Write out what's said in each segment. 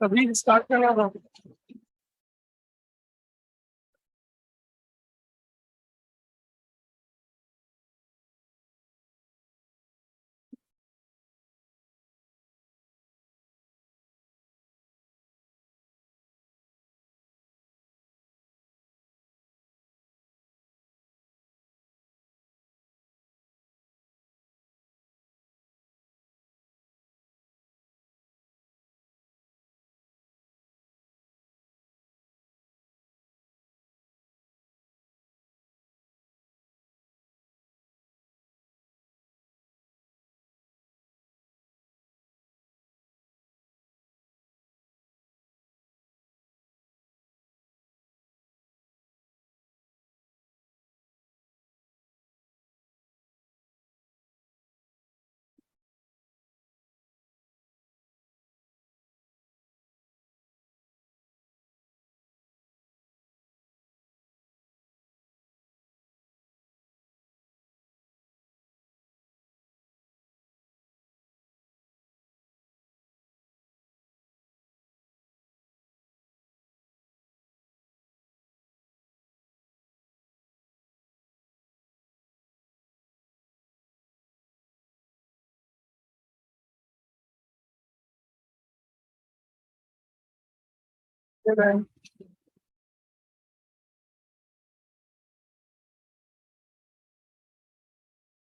अभी स्टार्ट करना था।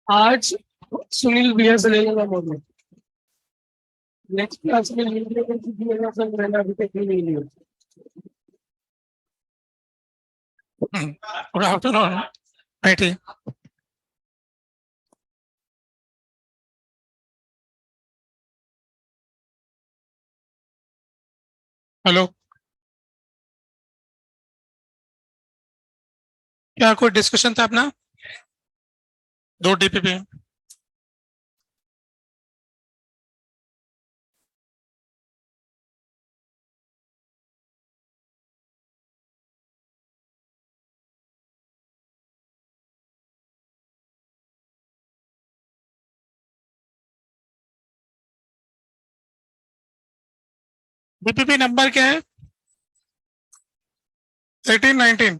आज सुनील भैया से ले लेगा मॉडल। नेक्स्ट क्लास में मैंने अभी तक नहीं लिया। Good afternoon IT. हेलो, क्या कोई डिस्कशन था अपना? दो डीपीपी। डीपीपी नंबर क्या है? 18-19।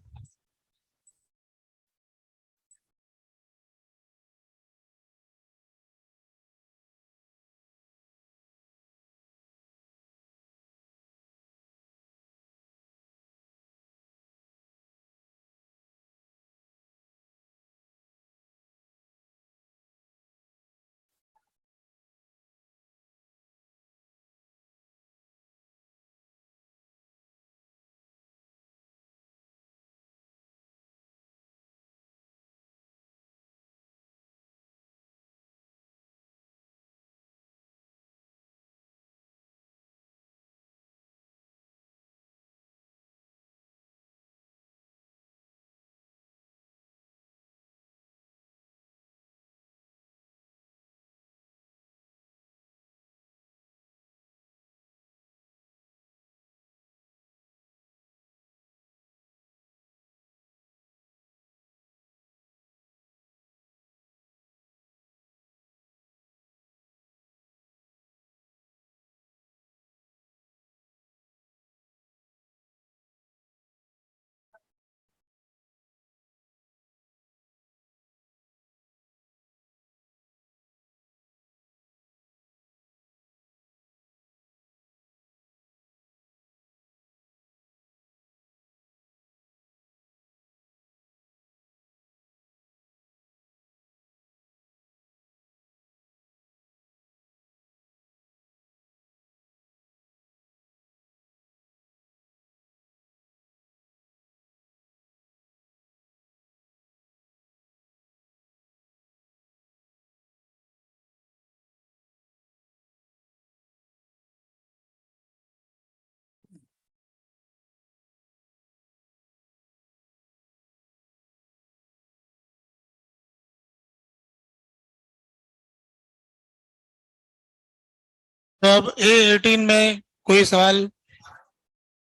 तो अब A18 में कोई सवाल?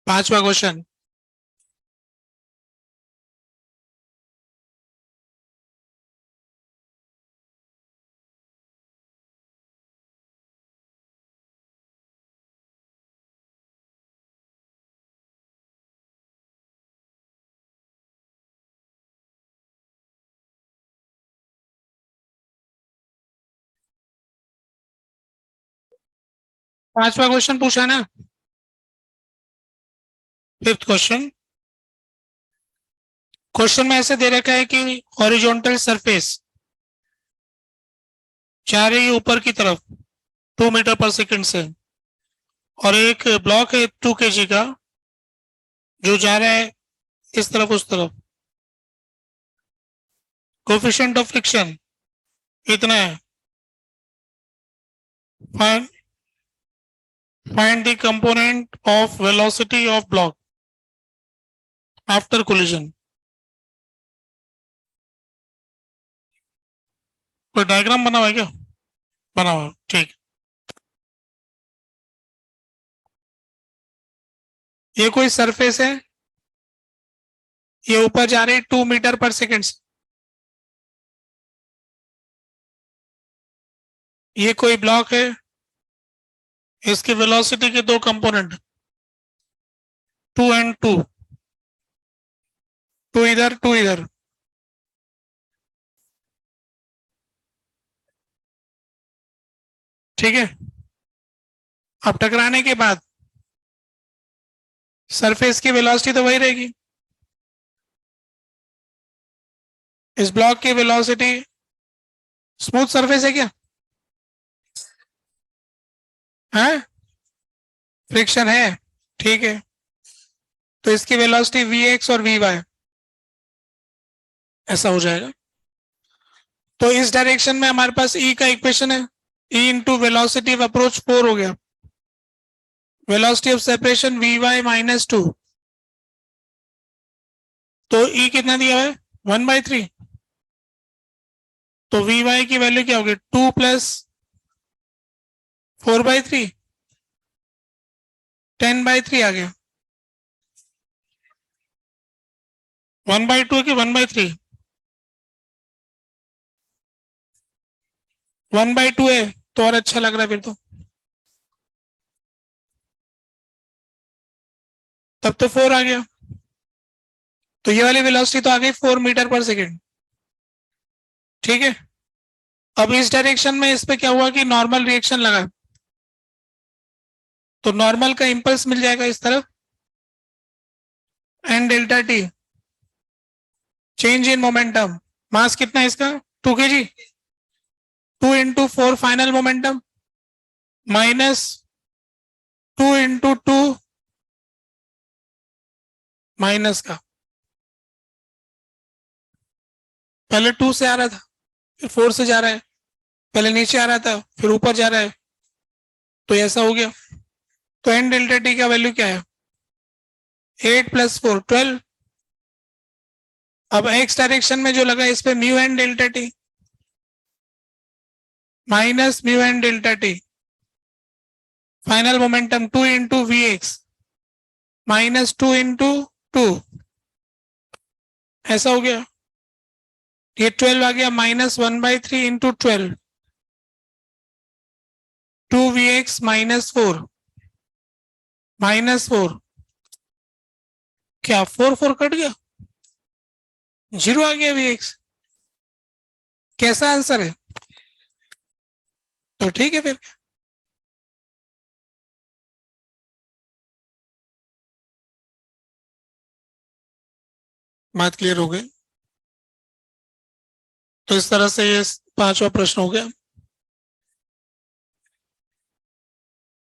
पांचवा क्वेश्चन। 5वां क्वेश्चन पूछा ना। 5th question. क्वेश्चन में ऐसे दे रखा है कि हॉरिजॉन्टल सरफेस जा रही है ऊपर की तरफ 2 मीटर पर सेकंड से, और एक ब्लॉक है 2 kg का जो जा रहा है इस तरफ उस तरफ। कोफिशिएंट ऑफ फ्रिक्शन इतना है। Find the component of velocity of block after collision. कोई डायग्राम बना हुआ है क्या? बना हुआ, ठीक। ये कोई सरफेस है, ये ऊपर जा रही है 2 मीटर पर सेकंड से। ये कोई ब्लॉक है, इसकी वेलोसिटी के 2 कंपोनेंट 2 एंड 2, 2 इधर 2 इधर। ठीक है। अब टकराने के बाद सरफेस की वेलोसिटी तो वही रहेगी। इस ब्लॉक की वेलोसिटी, स्मूथ सरफेस है क्या? है, फ्रिक्शन है, ठीक है। तो इसकी वेलोसिटी Vx और Vy ऐसा हो जाएगा। तो इस डायरेक्शन में हमारे पास E का इक्वेशन है, E into velocity of approach 4 हो गया। Velocity of separation Vy minus 2, तो E कितना दिया है 1/3। तो Vy की वैल्यू क्या होगी 2 प्लस 4/3, 10/3 आ गया। 1/2 की 1/3, 1/2 है तो और अच्छा लग रहा है फिर तो। तब तो 4 आ गया। तो ये वाली वेलोसिटी तो आ गई 4 मीटर पर सेकेंड। ठीक है। अब इस डायरेक्शन में इस पे क्या हुआ कि नॉर्मल रिएक्शन लगा, तो नॉर्मल का इंपल्स मिल जाएगा इस तरफ, and delta T, change in momentum. Mass कितना है इसका 2 kg, 2 into 4 final momentum minus 2 into 2 minus का, पहले 2 से आ रहा था फिर 4 से जा रहा है, पहले नीचे आ रहा था फिर ऊपर जा रहा है, तो ऐसा हो गया। तो एन डेल्टा टी का वैल्यू क्या है 8 प्लस 4 12। अब एक्स डायरेक्शन में जो लगा इस पे mu n delta t minus mu n delta t, final momentum 2 into v x minus 2 into 2, ऐसा हो गया। ये 12 आ गया minus 1/3 into 12, 2Vx minus 4 minus 4, क्या 4 4 कट गया, 0 आ गया Vx। कैसा आंसर है? तो ठीक है फिर। बात क्लियर हो गई। तो इस तरह से ये 5वां प्रश्न हो गया।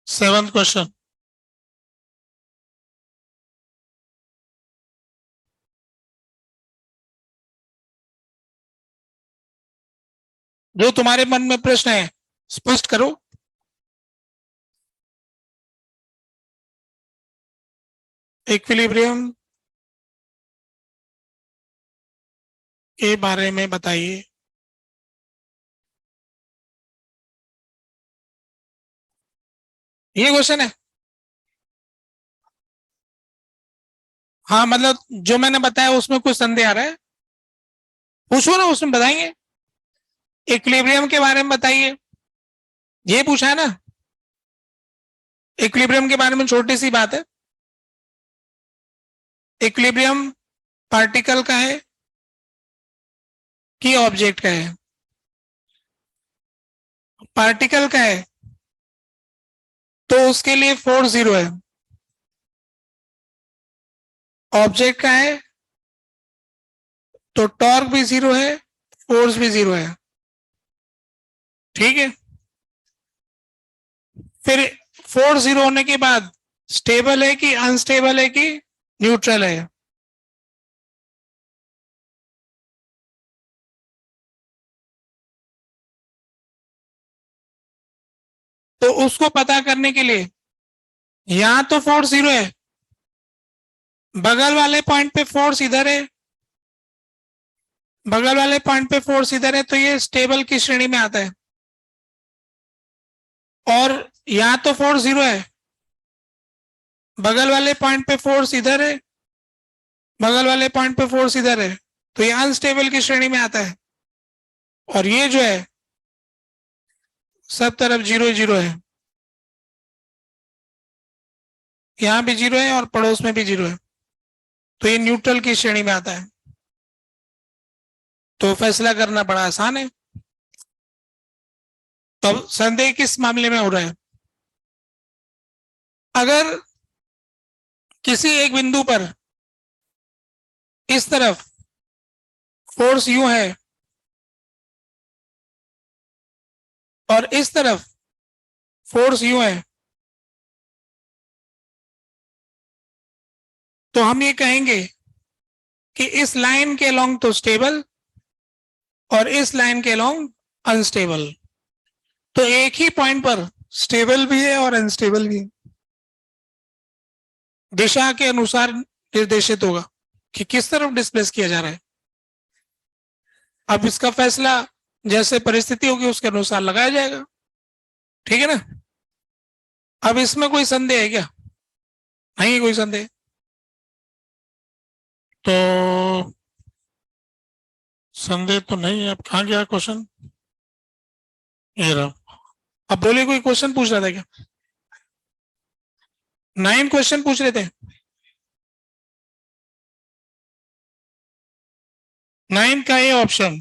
7th question. जो तुम्हारे मन में प्रश्न है स्पष्ट करो। इक्विलिब्रियम के बारे में बताइए। ये क्वेश्चन है। हाँ मतलब जो मैंने बताया उसमें कुछ संदेह आ रहा है, पूछो ना, उसमें बताएंगे। इक्विलिब्रियम के बारे में बताइए, ये पूछा है ना। इक्विलिब्रियम के बारे में छोटी सी बात है, इक्विलिब्रियम पार्टिकल का है कि ऑब्जेक्ट का है? पार्टिकल का है। तो उसके लिए फोर्स 0 है, ऑब्जेक्ट का है तो टॉर्क भी 0 है, फोर्स भी 0 है। ठीक है, फिर फोर्स 0 होने के बाद स्टेबल है कि अनस्टेबल है कि न्यूट्रल है? तो उसको पता करने के लिए यहां तो फोर्स 0 है, बगल वाले पॉइंट पे फोर्स इधर है, बगल वाले पॉइंट पे फोर्स इधर है, तो ये स्टेबल की श्रेणी में आता है। और यहां तो फोर्स 0 है, बगल वाले पॉइंट पे फोर्स इधर है, बगल वाले पॉइंट पे फोर्स इधर है, तो ये अनस्टेबल की श्रेणी में आता है। और ये जो है सब तरफ 0 0 है, यहां भी 0 है और पड़ोस में भी 0 है, तो ये न्यूट्रल की श्रेणी में आता है। तो फैसला करना बड़ा आसान है। तो संदेह किस मामले में हो रहा है? अगर किसी एक बिंदु पर इस तरफ फोर्स यूं है और इस तरफ फोर्स यूं है, तो हम ये कहेंगे कि इस लाइन के अलोंग तो स्टेबल और इस लाइन के अलोंग अनस्टेबल। तो एक ही पॉइंट पर स्टेबल भी है और अनस्टेबल भी है, दिशा के अनुसार निर्देशित होगा कि किस तरफ डिस्प्लेस किया जा रहा है। अब इसका फैसला जैसे परिस्थिति होगी उसके अनुसार लगाया जाएगा। ठीक है ना? अब इसमें कोई संदेह है क्या? नहीं है कोई संदेह। तो संदेह तो नहीं है। अब कहाँ गया क्वेश्चन? ये रहा। अब बोले कोई क्वेश्चन पूछ रहा था क्या? 9 क्वेश्चन पूछ रहे थे। 9 का ये option,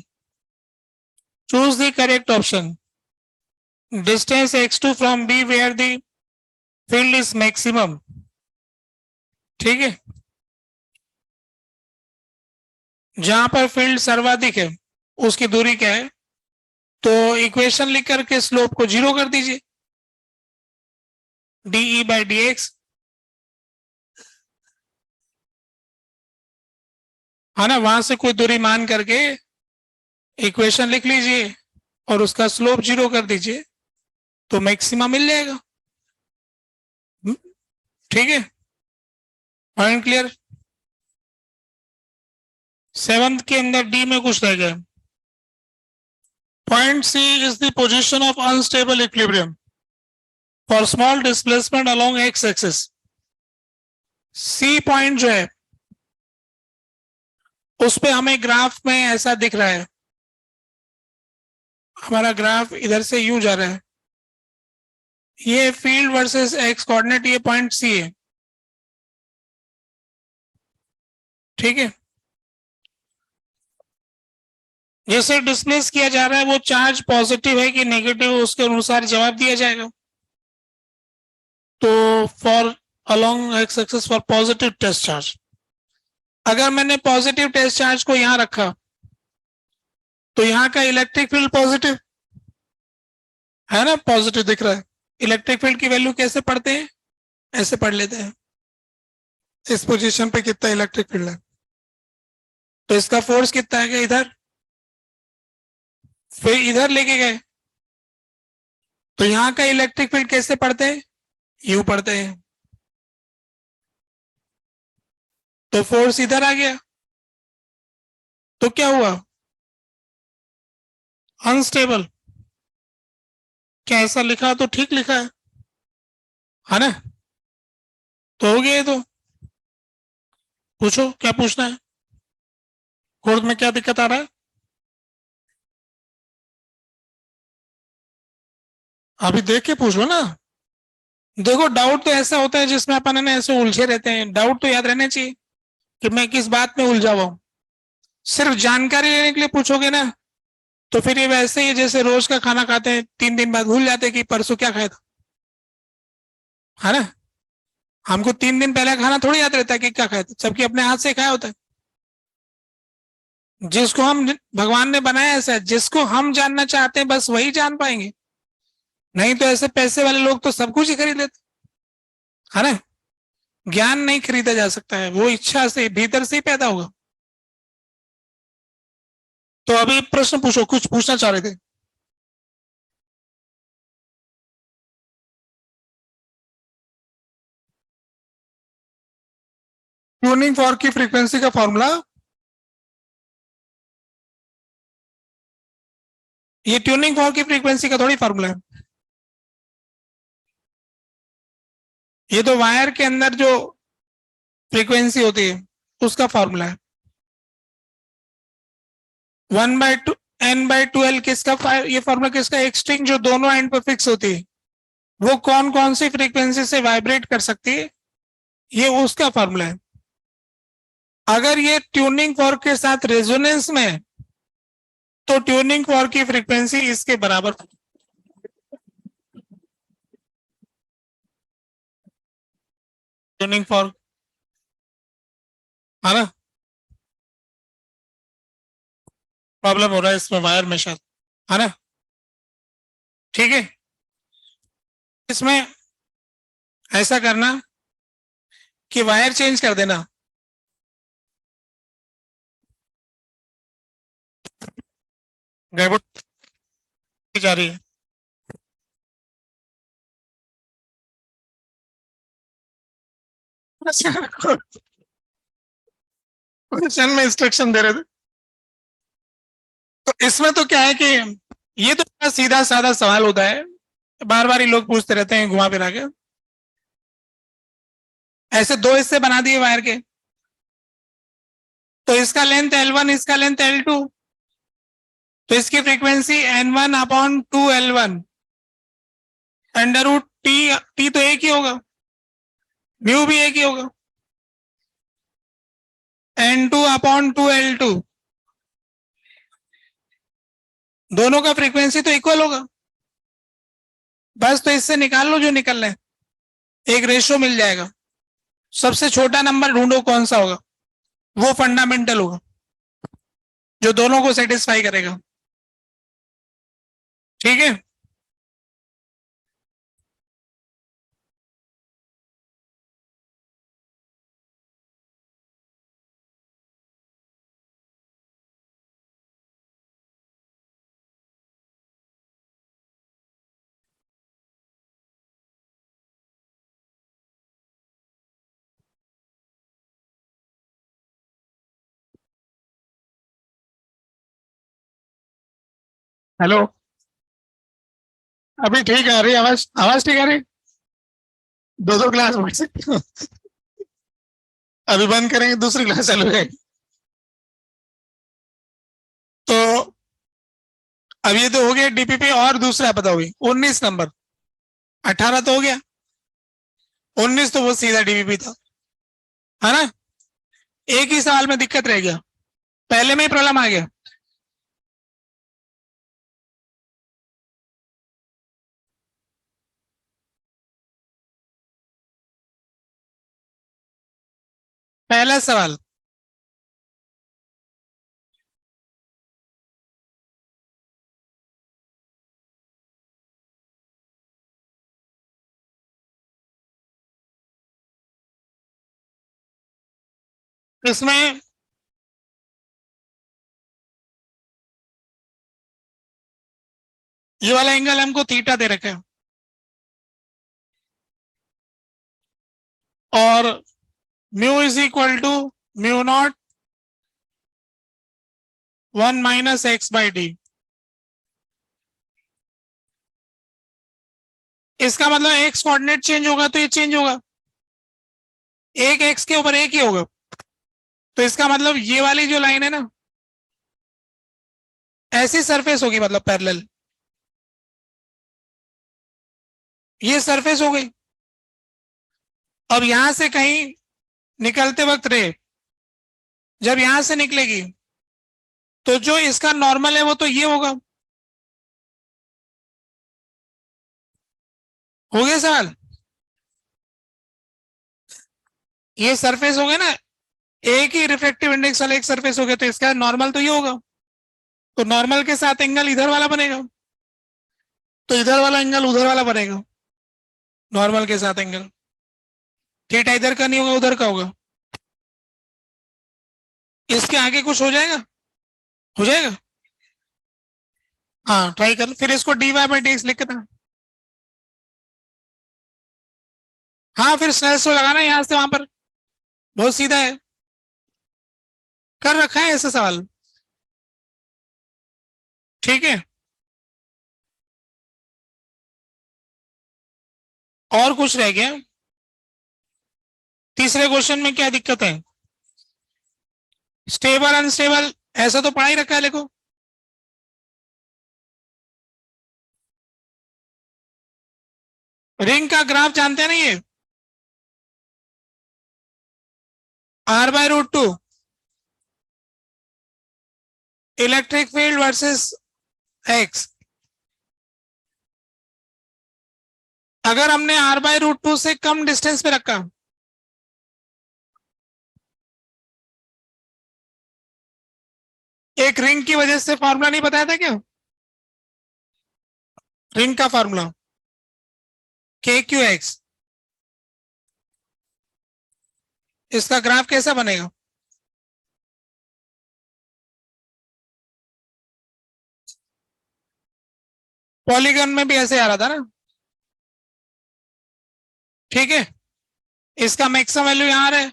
choose the correct option, distance x2 from b where the field is maximum. ठीक है, जहां पर फील्ड सर्वाधिक है उसकी दूरी क्या है? तो इक्वेशन लिख करके स्लोप को 0 कर दीजिए, de by dx, है ना? वहां से कोई दूरी मान करके इक्वेशन लिख लीजिए और उसका स्लोप 0 कर दीजिए, तो मैक्सिमा मिल जाएगा। ठीक है, पॉइंट क्लियर? 7th के अंदर डी में कुछ रह गया। Point C is the position of unstable equilibrium for small displacement along x axis. C point जो है उस पे हमें ग्राफ में ऐसा दिख रहा है, हमारा ग्राफ इधर से यूं जा रहा है, ये फील्ड वर्सेस एक्स कोऑर्डिनेट, ये पॉइंट सी है। ठीक है, जैसे डिस्प्लेस किया जा रहा है वो चार्ज पॉजिटिव है कि नेगेटिव उसके अनुसार जवाब दिया जाएगा। तो for along x axis for positive test charge, अगर मैंने पॉजिटिव टेस्ट चार्ज को यहां रखा तो यहां का इलेक्ट्रिक फील्ड पॉजिटिव है ना, पॉजिटिव दिख रहा है। इलेक्ट्रिक फील्ड की वैल्यू कैसे पढ़ते हैं? ऐसे पढ़ लेते हैं, इस पोजीशन पे कितना इलेक्ट्रिक फील्ड है, तो इसका फोर्स कितना है इधर, फिर इधर लेके गए तो यहां का इलेक्ट्रिक फील्ड कैसे पढ़ते हैं? यू पढ़ते हैं, तो फोर्स इधर आ गया, तो क्या हुआ? अनस्टेबल। क्या ऐसा लिखा तो ठीक लिखा है ना? तो हो गया। तो पूछो क्या पूछना है, कोर्स में क्या दिक्कत आ रहा है? अभी देख के पूछ लो ना। देखो डाउट तो ऐसा होता है जिसमें अपन है ना ऐसे उलझे रहते हैं, डाउट तो याद रहना चाहिए कि मैं किस बात में उलझा हुआ हूं। सिर्फ जानकारी लेने के लिए पूछोगे ना तो फिर ये वैसे ही जैसे रोज का खाना खाते हैं 3 दिन बाद भूल जाते हैं कि परसों क्या खाया था। है ना। हमको 3 दिन पहले खाना थोड़ी याद रहता है कि क्या खाया था, जबकि अपने हाथ से खाया होता है। जिसको हम भगवान ने बनाया ऐसा है, जिसको हम जानना चाहते हैं बस वही जान पाएंगे। नहीं तो ऐसे पैसे वाले लोग तो सब कुछ ही खरीद लेते, है ना। ज्ञान नहीं खरीदा जा सकता है, वो इच्छा से भीतर से ही पैदा होगा। तो अभी प्रश्न पूछो, कुछ पूछना चाह रहे थे। ट्यूनिंग फॉर्क की फ्रीक्वेंसी का फॉर्मूला, ये ट्यूनिंग फॉर्क की फ्रीक्वेंसी का थोड़ी फॉर्मूला है। ये तो वायर के अंदर जो फ्रीक्वेंसी होती है उसका फॉर्मूला है। 1/2 n/2l किसका, ये फॉर्मूला किसका, एक स्ट्रिंग जो दोनों एंड पर फिक्स होती है वो कौन कौन सी फ्रीक्वेंसी से वाइब्रेट कर सकती है, ये उसका फॉर्मूला है। अगर ये ट्यूनिंग फॉर्क के साथ रेजोनेंस में है तो ट्यूनिंग फॉर्क की फ्रीक्वेंसी इसके बराबर। ट्यूनिंग फॉर्क, है ना। प्रॉब्लम हो रहा है इसमें वायर में शायद, है ना। ठीक है, इसमें ऐसा करना कि वायर चेंज कर देना। गड़बड़ जा रही है। क्वेश्चन में इंस्ट्रक्शन दे रहे थे। तो इसमें तो क्या है कि ये तो बड़ा सीधा साधा सवाल होता है, बार बार ही लोग पूछते रहते हैं घुमा फिरा के। ऐसे दो हिस्से बना दिए वायर के, तो इसका लेंथ L1, इसका लेंथ L2, तो इसकी फ्रीक्वेंसी N1/2L1 √T, T तो एक ही होगा, म्यू भी एक ही होगा, N2/2L2, दोनों का फ्रीक्वेंसी तो इक्वल होगा। बस तो इससे निकाल लो जो निकलना है, एक रेशो मिल जाएगा। सबसे छोटा नंबर ढूंढो कौन सा होगा, वो फंडामेंटल होगा जो दोनों को सेटिस्फाई करेगा। ठीक है, हेलो, अभी ठीक आ रही है आवाज, आवाज ठीक आ रही। दो दो क्लास बढ़ सकते हो। अभी बंद करेंगे दूसरी क्लास चालू हो जाएगी। तो अब ये तो हो गया डीपीपी, और दूसरा बताओ 19 नंबर, 18 तो हो गया, 19 तो वो सीधा डीपीपी था, है ना। एक ही सवाल में दिक्कत रह गया, पहले में ही प्रॉब्लम आ गया। पहला सवाल, इसमें ये वाला एंगल हमको थीटा दे रखा है, और mu is equal to μ0 1 - x/d। इसका मतलब एक्स कोऑर्डिनेट चेंज होगा तो ये चेंज होगा, एक एक्स के ऊपर एक ही होगा। तो इसका मतलब ये वाली जो लाइन है ना, ऐसी सरफेस होगी, मतलब पैरेलल, ये सरफेस हो गई। अब यहां से कहीं निकलते वक्त रे जब यहां से निकलेगी तो जो इसका नॉर्मल है वो तो ये होगा। हो गया सवाल। ये सरफेस हो गया ना, एक ही रिफ्रैक्टिव इंडेक्स वाला एक सरफेस हो गया, तो इसका नॉर्मल तो ये होगा, तो नॉर्मल के साथ एंगल इधर वाला बनेगा, तो इधर वाला एंगल उधर वाला बनेगा नॉर्मल के साथ एंगल। थीटा इधर का नहीं होगा, उधर का होगा। इसके आगे कुछ हो जाएगा, हो जाएगा। हाँ ट्राई कर, फिर इसको dy बाई dx लिख देना। हाँ फिर स्नेल्स लॉ लगाना यहां से वहां पर, बहुत सीधा है, कर रखा है ऐसा सवाल। ठीक है, और कुछ रह गया? तीसरे क्वेश्चन में क्या दिक्कत है? स्टेबल अनस्टेबल ऐसा तो पढ़ा ही रखा है, देखो। रिंग का ग्राफ जानते हैं ना, ये r/√2 electric field versus x। अगर हमने r/√2 से कम डिस्टेंस पे रखा, एक रिंग की वजह से, फॉर्मूला नहीं बताया था क्या रिंग का फॉर्मूला? KQX। इसका ग्राफ कैसा बनेगा? पॉलीगन में भी ऐसे आ रहा था ना, ठीक है। इसका मैक्सिमम वैल्यू यहाँ है।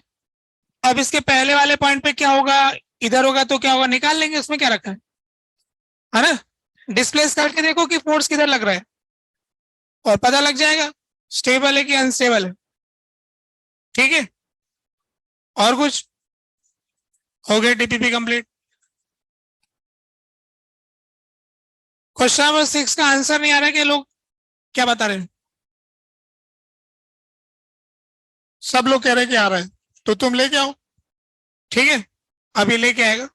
अब इसके पहले वाले पॉइंट पे क्या होगा, इधर होगा तो क्या होगा, निकाल लेंगे, उसमें क्या रखा है ना। डिस्प्लेस करके देखो कि फोर्स किधर लग रहा है, और पता लग जाएगा स्टेबल है कि अनस्टेबल है। ठीक है, और कुछ? हो गया टीपीपी कंप्लीट। क्वेश्चन नंबर 6 का आंसर नहीं आ रहा है कि लोग क्या बता रहे हैं? सब लोग कह रहे हैं कि आ रहा है, तो तुम लेके आओ। ठीक है, अभी लेके आएगा।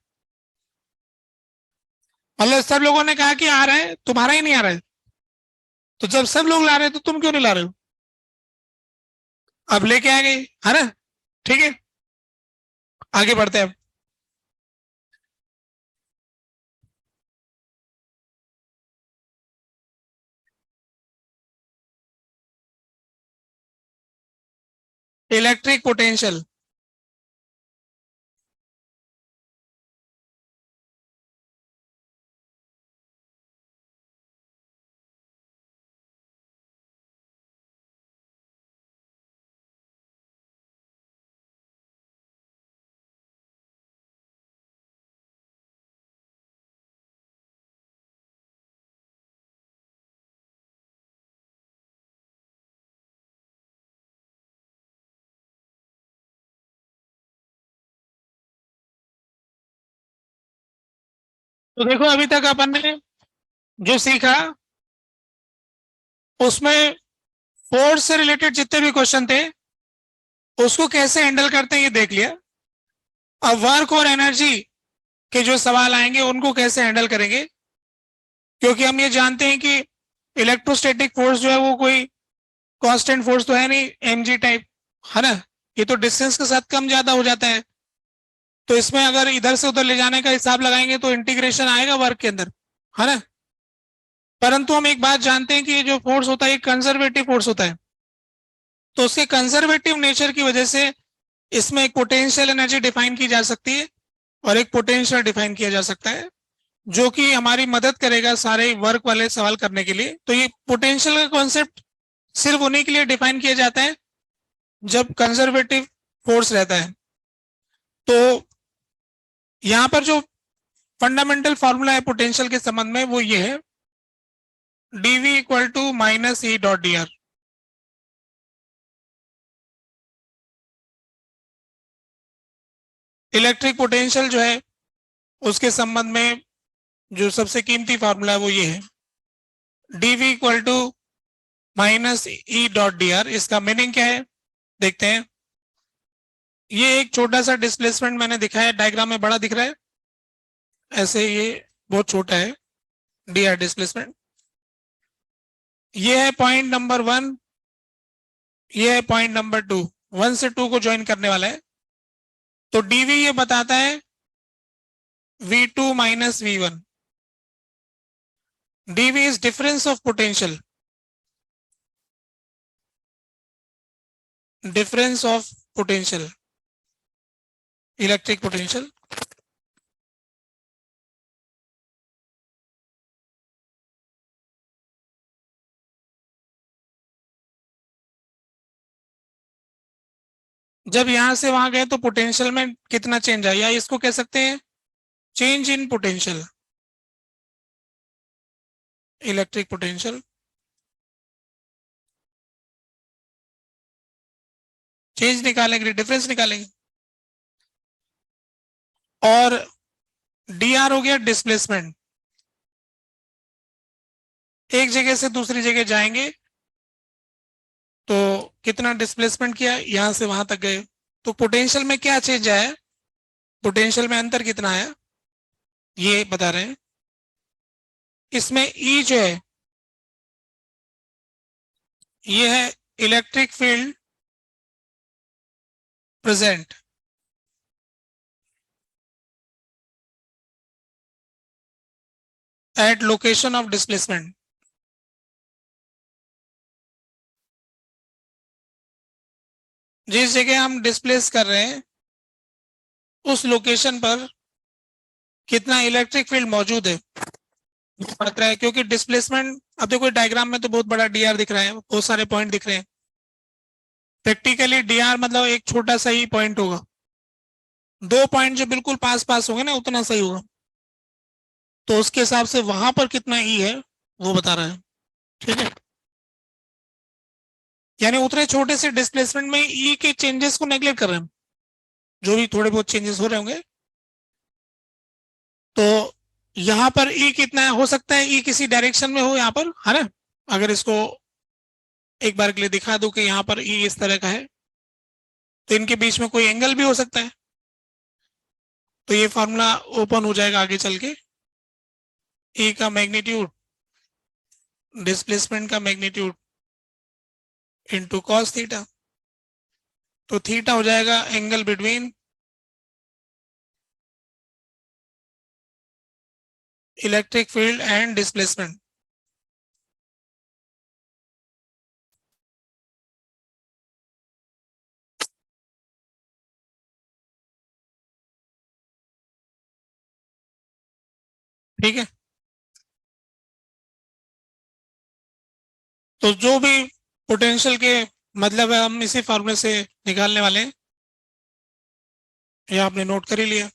मतलब सब लोगों ने कहा कि आ रहा है, तुम्हारा ही नहीं आ रहा है, तो जब सब लोग ला रहे हैं तो तुम क्यों नहीं ला रहे हो? अब लेके आ गए, है ना। ठीक है, आगे बढ़ते हैं अब। Electric potential. तो देखो अभी तक अपन ने जो सीखा, उसमें फोर्स से रिलेटेड जितने भी क्वेश्चन थे उसको कैसे हैंडल करते हैं ये देख लिया। अब वर्क और एनर्जी के जो सवाल आएंगे उनको कैसे हैंडल करेंगे, क्योंकि हम ये जानते हैं कि इलेक्ट्रोस्टैटिक फोर्स जो है वो कोई कांस्टेंट फोर्स तो है नहीं, mg टाइप, है ना। ये तो डिस्टेंस के साथ कम ज्यादा हो जाता है, तो इसमें अगर इधर से उधर ले जाने का हिसाब लगाएंगे तो इंटीग्रेशन आएगा वर्क के अंदर, है ना। परंतु हम एक बात जानते हैं कि ये जो फोर्स होता है, कंजर्वेटिव फोर्स होता है, तो उसके कंजर्वेटिव नेचर की वजह से इसमें एक पोटेंशियल एनर्जी डिफाइन की जा सकती है और एक पोटेंशियल डिफाइन किया जा सकता है, जो कि हमारी मदद करेगा सारे वर्क वाले सवाल करने के लिए। तो ये पोटेंशियल का कॉन्सेप्ट सिर्फ उन्हीं के लिए डिफाइन किया जाता है जब कंजर्वेटिव फोर्स रहता है। तो यहां पर जो फंडामेंटल फॉर्मूला है पोटेंशियल के संबंध में वो ये है, dv equal to minus E dot D r. Electric potential जो है उसके संबंध में जो सबसे कीमती फार्मूला है वो ये है, dv equal to minus E dot D r. इसका मीनिंग क्या है देखते हैं। ये एक छोटा सा डिस्प्लेसमेंट मैंने दिखाया, डायग्राम में बड़ा दिख रहा है, ऐसे ये बहुत छोटा है डी आर डिस्प्लेसमेंट। ये है पॉइंट नंबर 1, ये है पॉइंट नंबर 2, 1 से 2 को ज्वाइन करने वाला है, तो डीवी ये बताता है V2 minus V1। DV is difference of potential, difference of potential, electric potential. जब यहां से वहां गए तो पोटेंशियल में कितना चेंज आया, या इसको कह सकते हैं change in potential, electric potential. Change निकालेंगे, डिफरेंस निकालेंगे। और डी आर हो गया डिस्प्लेसमेंट, एक जगह से दूसरी जगह जाएंगे तो कितना डिस्प्लेसमेंट किया, यहां से वहां तक गए तो पोटेंशियल में क्या चेंज आया, पोटेंशियल में अंतर कितना आया, ये बता रहे हैं। इसमें ई जो है ये है electric field present, at location of displacement. जिस जगह हम डिस्प्लेस कर रहे हैं उस लोकेशन पर कितना इलेक्ट्रिक फील्ड मौजूद है मात्रा है, क्योंकि डिस्प्लेसमेंट, अब देखो डायग्राम में तो बहुत बड़ा डीआर दिख रहा है, बहुत सारे पॉइंट दिख रहे हैं। प्रैक्टिकली डीआर मतलब एक छोटा सा ही पॉइंट होगा, 2 पॉइंट जो बिल्कुल पास पास होंगे ना उतना सही होगा, तो उसके हिसाब से वहां पर कितना ई है वो बता रहा है। ठीक है, यानी उतने छोटे से डिस्प्लेसमेंट में ई के चेंजेस को नेग्लेक्ट कर रहे हैं, जो भी थोड़े बहुत चेंजेस हो रहे होंगे। तो यहां पर ई कितना हो सकता है, ई किसी डायरेक्शन में हो यहाँ पर, है ना। अगर इसको एक बार के लिए दिखा दूं कि यहाँ पर ई इस तरह का है तो इनके बीच में कोई एंगल भी हो सकता है, तो ये फॉर्मूला ओपन हो जाएगा आगे चल के। ई का मैग्नीट्यूड, डिस्प्लेसमेंट का मैग्नीट्यूड इंटू कॉस थीटा, तो थीटा हो जाएगा angle between electric field and displacement. ठीक है, तो जो भी पोटेंशियल के मतलब है हम इसी फॉर्मूले से निकालने वाले हैं, ये आपने नोट कर ही लिया।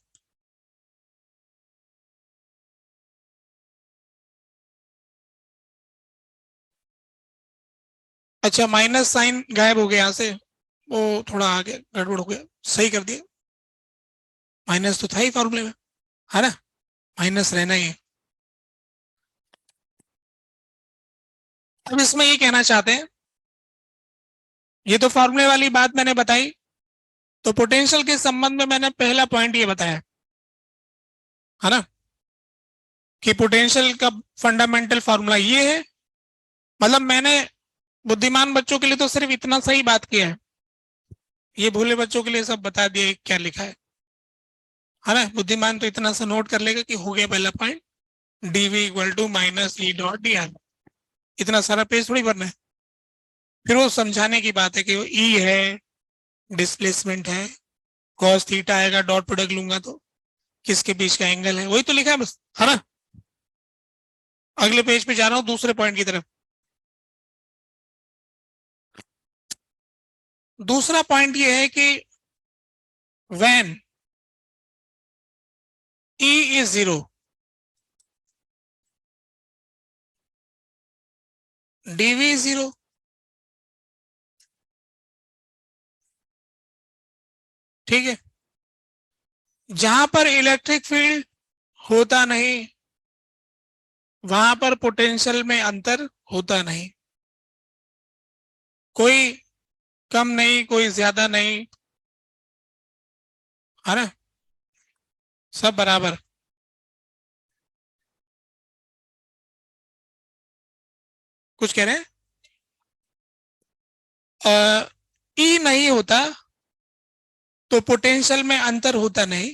अच्छा, माइनस साइन गायब हो गया यहाँ से, वो थोड़ा आगे गड़बड़ हो गया, सही कर दिया। माइनस तो था ही फॉर्मूले में, है ना, माइनस रहना ही है। अब इसमें ये कहना चाहते हैं, ये तो फॉर्मूले वाली बात मैंने बताई, तो पोटेंशियल के संबंध में मैंने पहला पॉइंट ये बताया, है ना, कि पोटेंशियल का फंडामेंटल फॉर्मूला ये है। मतलब मैंने बुद्धिमान बच्चों के लिए तो सिर्फ इतना सही बात किया है, ये भोले बच्चों के लिए सब बता दिया क्या लिखा है ना। बुद्धिमान तो इतना सा नोट कर लेगा कि हो गया पहला point, dV equal to minus E dot D r. इतना सारा पेज थोड़ी भरना है, फिर वो समझाने की बात है कि वो ई है, डिस्प्लेसमेंट है, कॉस थीटा आएगा, डॉट प्रोडक्ट लूंगा तो किसके बीच का एंगल है, वही तो लिखा है बस, है ना। अगले पेज पे जा रहा हूं दूसरे पॉइंट की तरफ। दूसरा पॉइंट ये है कि when E is 0, dV is 0। ठीक है, जहां पर इलेक्ट्रिक फील्ड होता नहीं वहां पर पोटेंशियल में अंतर होता नहीं, कोई कम नहीं कोई ज्यादा नहीं, है ना, सब बराबर। कुछ कह रहे हैं? ई नहीं होता तो पोटेंशियल में अंतर होता नहीं।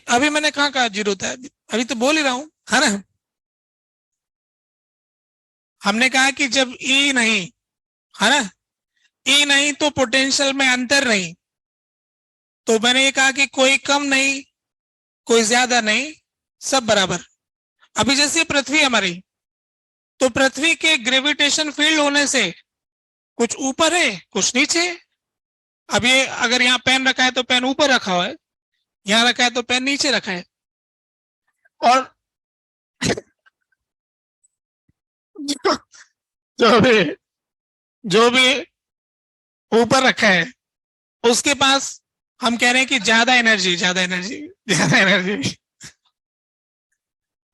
अभी मैंने कहा जीरो था, अभी तो बोल ही रहा हूं, है ना। हमने कहा कि जब ई नहीं, है ना, ई नहीं तो पोटेंशियल में अंतर नहीं। तो मैंने ये कहा कि कोई कम नहीं, कोई ज्यादा नहीं, सब बराबर। अभी जैसे पृथ्वी हमारी, तो पृथ्वी के ग्रेविटेशन फील्ड होने से कुछ ऊपर है कुछ नीचे है। अब ये अगर यहाँ पेन रखा है तो पेन ऊपर रखा हुआ है, यहाँ रखा है तो पेन नीचे रखा है। और जो भी जो भी ऊपर रखा है उसके पास हम कह रहे हैं कि ज्यादा एनर्जी, ज्यादा एनर्जी, ज्यादा एनर्जी।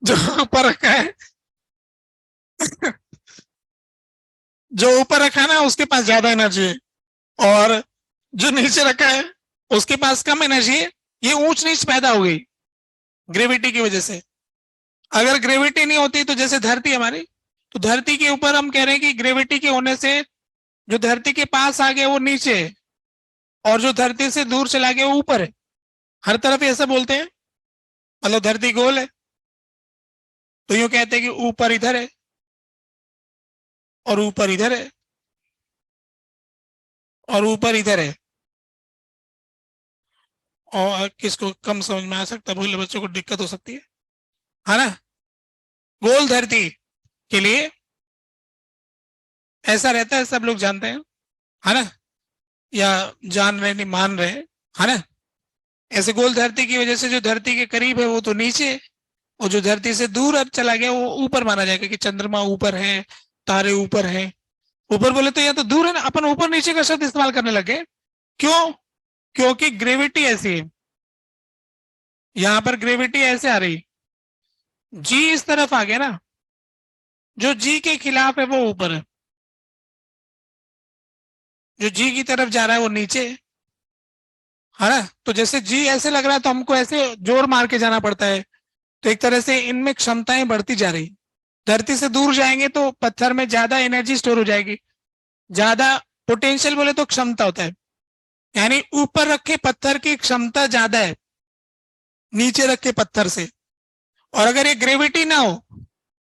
जो ऊपर रखा है जो ऊपर रखा है ना उसके पास ज्यादा एनर्जी है, और जो नीचे रखा है उसके पास कम एनर्जी है। ये ऊंच नीच पैदा हो गई ग्रेविटी की वजह से। अगर ग्रेविटी नहीं होती तो जैसे धरती हमारी, तो धरती के ऊपर हम कह रहे हैं कि ग्रेविटी के होने से जो धरती के पास आ गया वो नीचे है, और जो धरती से दूर चला गया वो ऊपर है। हर तरफ ऐसा बोलते हैं, मतलब धरती गोल है तो यूं कहते हैं कि ऊपर इधर है और ऊपर इधर है और ऊपर इधर है। और किसको कम समझ में आ सकता है, भोले बच्चों को दिक्कत हो सकती है ना। गोल धरती के लिए ऐसा रहता है, सब लोग जानते हैं, है ना, या जान रहे नहीं मान रहे, है ना। ऐसे गोल धरती की वजह से जो धरती के करीब है वो तो नीचे है, और जो धरती से दूर अब चला गया वो ऊपर माना जाएगा कि चंद्रमा ऊपर है, तारे ऊपर है। ऊपर बोले तो या तो दूर है ना, अपन ऊपर नीचे का शब्द इस्तेमाल करने लगे। क्यों? क्योंकि ग्रेविटी ऐसी है, यहां पर ग्रेविटी ऐसे आ रही, जी इस तरफ आ गया ना, जो जी के खिलाफ है वो ऊपर है, जो जी की तरफ जा रहा है वो नीचे है ना। तो जैसे जी ऐसे लग रहा है तो हमको ऐसे जोर मार के जाना पड़ता है, तो एक तरह से इनमें क्षमताएं बढ़ती जा रही। धरती से दूर जाएंगे तो पत्थर में ज्यादा एनर्जी स्टोर हो जाएगी, ज्यादा पोटेंशियल बोले तो क्षमता होता है, यानी ऊपर रखे पत्थर की क्षमता ज्यादा है नीचे रखे पत्थर से। और अगर ये ग्रेविटी ना हो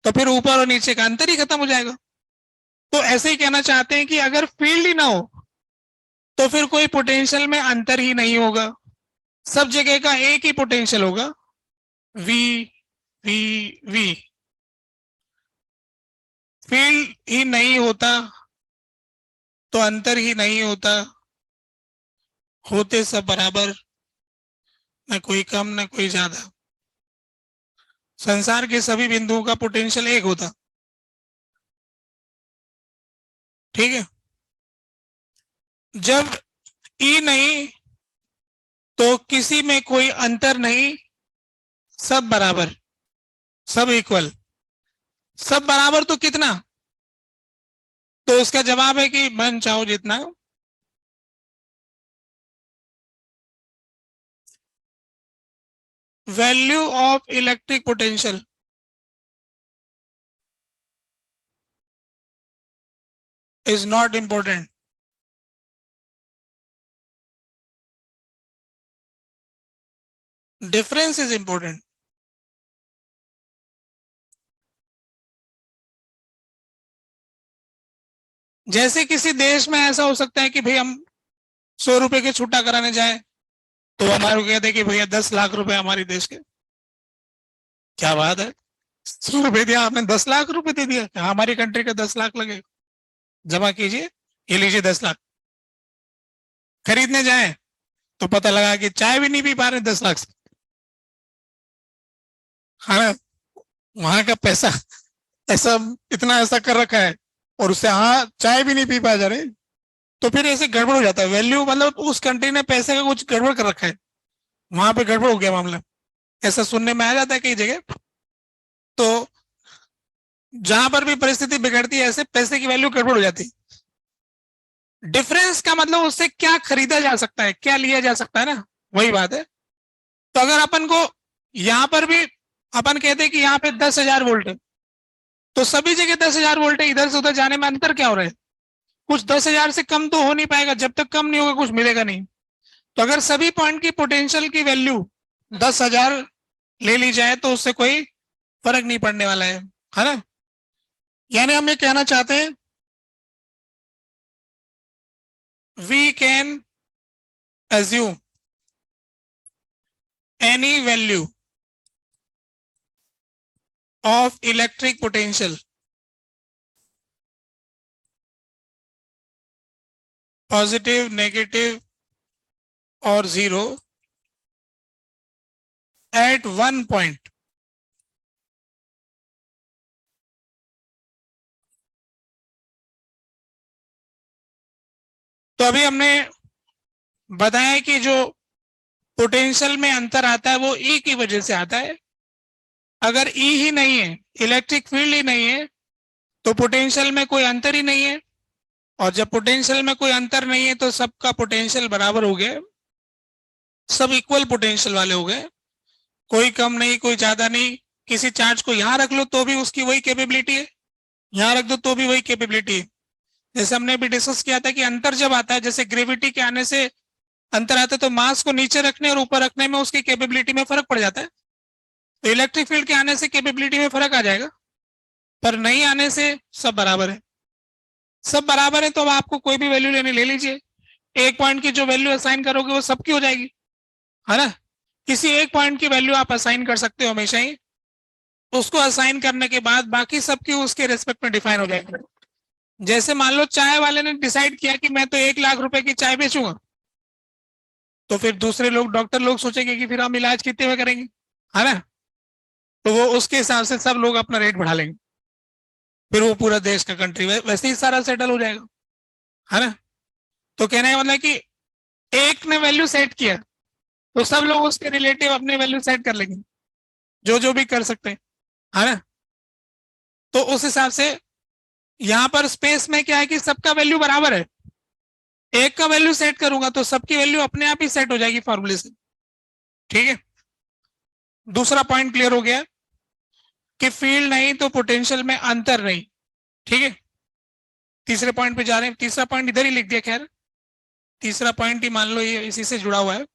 तो फिर ऊपर और नीचे का अंतर ही खत्म हो जाएगा। तो ऐसे ही कहना चाहते हैं कि अगर फील्ड ही ना हो तो फिर कोई पोटेंशियल में अंतर ही नहीं होगा, सब जगह का एक ही पोटेंशियल होगा, वी वी वी। फील्ड ही नहीं होता तो अंतर ही नहीं होता, होते सब बराबर, न कोई कम न कोई ज्यादा। संसार के सभी बिंदुओं का पोटेंशियल एक होता, ठीक है। जब ई नहीं तो किसी में कोई अंतर नहीं, सब बराबर, सब इक्वल। सब बराबर तो कितना? तो उसका जवाब है कि मन चाहो जितना। Value of electric potential is not important, difference is important. जैसे किसी देश में ऐसा हो सकता है कि भाई हम 100 रुपए के छुट्टा कराने जाए तो हमारे को कहते हैं कि भैया 10 लाख रुपए हमारे देश के। क्या बात है, 100 रुपए दिया आपने, 10 लाख रुपए दे दिया। हमारी कंट्री का 10 लाख लगे, जमा कीजिए, ये लीजिए 10 लाख। खरीदने जाए तो पता लगा कि चाय भी नहीं पी पा रहे 10 लाख से, हाँ। वहां का पैसा ऐसा इतना ऐसा कर रखा है, और उससे हाँ चाय भी नहीं पी पा जा रहे, तो फिर ऐसे गड़बड़ हो जाता है। वैल्यू मतलब उस कंट्री ने पैसे का कुछ गड़बड़ कर रखा है, वहां पे गड़बड़ हो गया मामला, ऐसा सुनने में आ जाता है कई जगह। तो जहां पर भी परिस्थिति बिगड़ती है ऐसे पैसे की वैल्यू गड़बड़ हो जाती है। डिफरेंस का मतलब उससे क्या खरीदा जा सकता है, क्या लिया जा सकता है ना, वही बात है। तो अगर अपन को यहां पर भी अपन कहते हैं कि यहाँ पे 10,000 वोल्ट है, तो सभी जगह 10,000 वोल्ट है, इधर से उधर जाने में अंतर क्या हो रहा है? कुछ 10,000 से कम तो हो नहीं पाएगा, जब तक कम नहीं होगा कुछ मिलेगा नहीं। तो अगर सभी पॉइंट की पोटेंशियल की वैल्यू 10,000 ले ली जाए तो उससे कोई फर्क नहीं पड़ने वाला है ना। यानी हम ये कहना चाहते हैं we can assume any value of electric potential positive, negative or zero at one point तो अभी हमने बताया कि जो पोटेंशियल में अंतर आता है वो ई की वजह से आता है। अगर ई ही नहीं है, इलेक्ट्रिक फील्ड ही नहीं है, तो पोटेंशियल में कोई अंतर ही नहीं है। और जब पोटेंशियल में कोई अंतर नहीं है तो सबका पोटेंशियल बराबर हो गया, सब इक्वल पोटेंशियल वाले हो गए, कोई कम नहीं कोई ज्यादा नहीं। किसी चार्ज को यहां रख लो तो भी उसकी वही कैपेबिलिटी है, यहां रख दो तो भी वही कैपेबिलिटी है। जैसे हमने भी डिस्कस किया था कि अंतर जब आता है, जैसे ग्रेविटी के आने से अंतर आता है, तो मास को नीचे रखने और ऊपर रखने में उसकी कैपेबिलिटी में फर्क पड़ जाता है। तो इलेक्ट्रिक फील्ड के आने से कैपेबिलिटी में फर्क आ जाएगा, पर नहीं आने से सब बराबर है। सब बराबर है तो अब आपको कोई भी वैल्यू लेनी ले लीजिए, एक पॉइंट की जो वैल्यू असाइन करोगे वो सबकी हो जाएगी, है ना। किसी एक पॉइंट की वैल्यू आप असाइन कर सकते हो हमेशा ही, उसको असाइन करने के बाद बाकी सबकी उसके रेस्पेक्ट में डिफाइन हो जाएगी। जैसे मान लो चाय वाले ने डिसाइड किया कि मैं तो 1 लाख रुपए की चाय बेचूंगा, तो फिर दूसरे लोग डॉक्टर लोग सोचेंगे कि फिर हम इलाज कितने में करेंगे, है ना। तो वो उसके हिसाब से सब लोग अपना रेट बढ़ा लेंगे, फिर वो पूरा देश का कंट्री वैसे ही सारा सेटल हो जाएगा, है ना। तो कहने का मतलब कि एक ने वैल्यू सेट किया तो सब लोग उसके रिलेटिव अपने वैल्यू सेट कर लेंगे, जो जो भी कर सकते हैं, है ना। तो उस हिसाब से यहां पर स्पेस में क्या है कि सबका वैल्यू बराबर है, एक का वैल्यू सेट करूंगा तो सबकी वैल्यू अपने आप ही सेट हो जाएगी फॉर्मूले से। ठीक है, दूसरा पॉइंट क्लियर हो गया कि फील्ड नहीं तो पोटेंशियल में अंतर नहीं। ठीक है, तीसरे पॉइंट पे जा रहे हैं। तीसरा पॉइंट इधर ही लिख दिया, खैर तीसरा पॉइंट ही मान लो ये इसी से जुड़ा हुआ है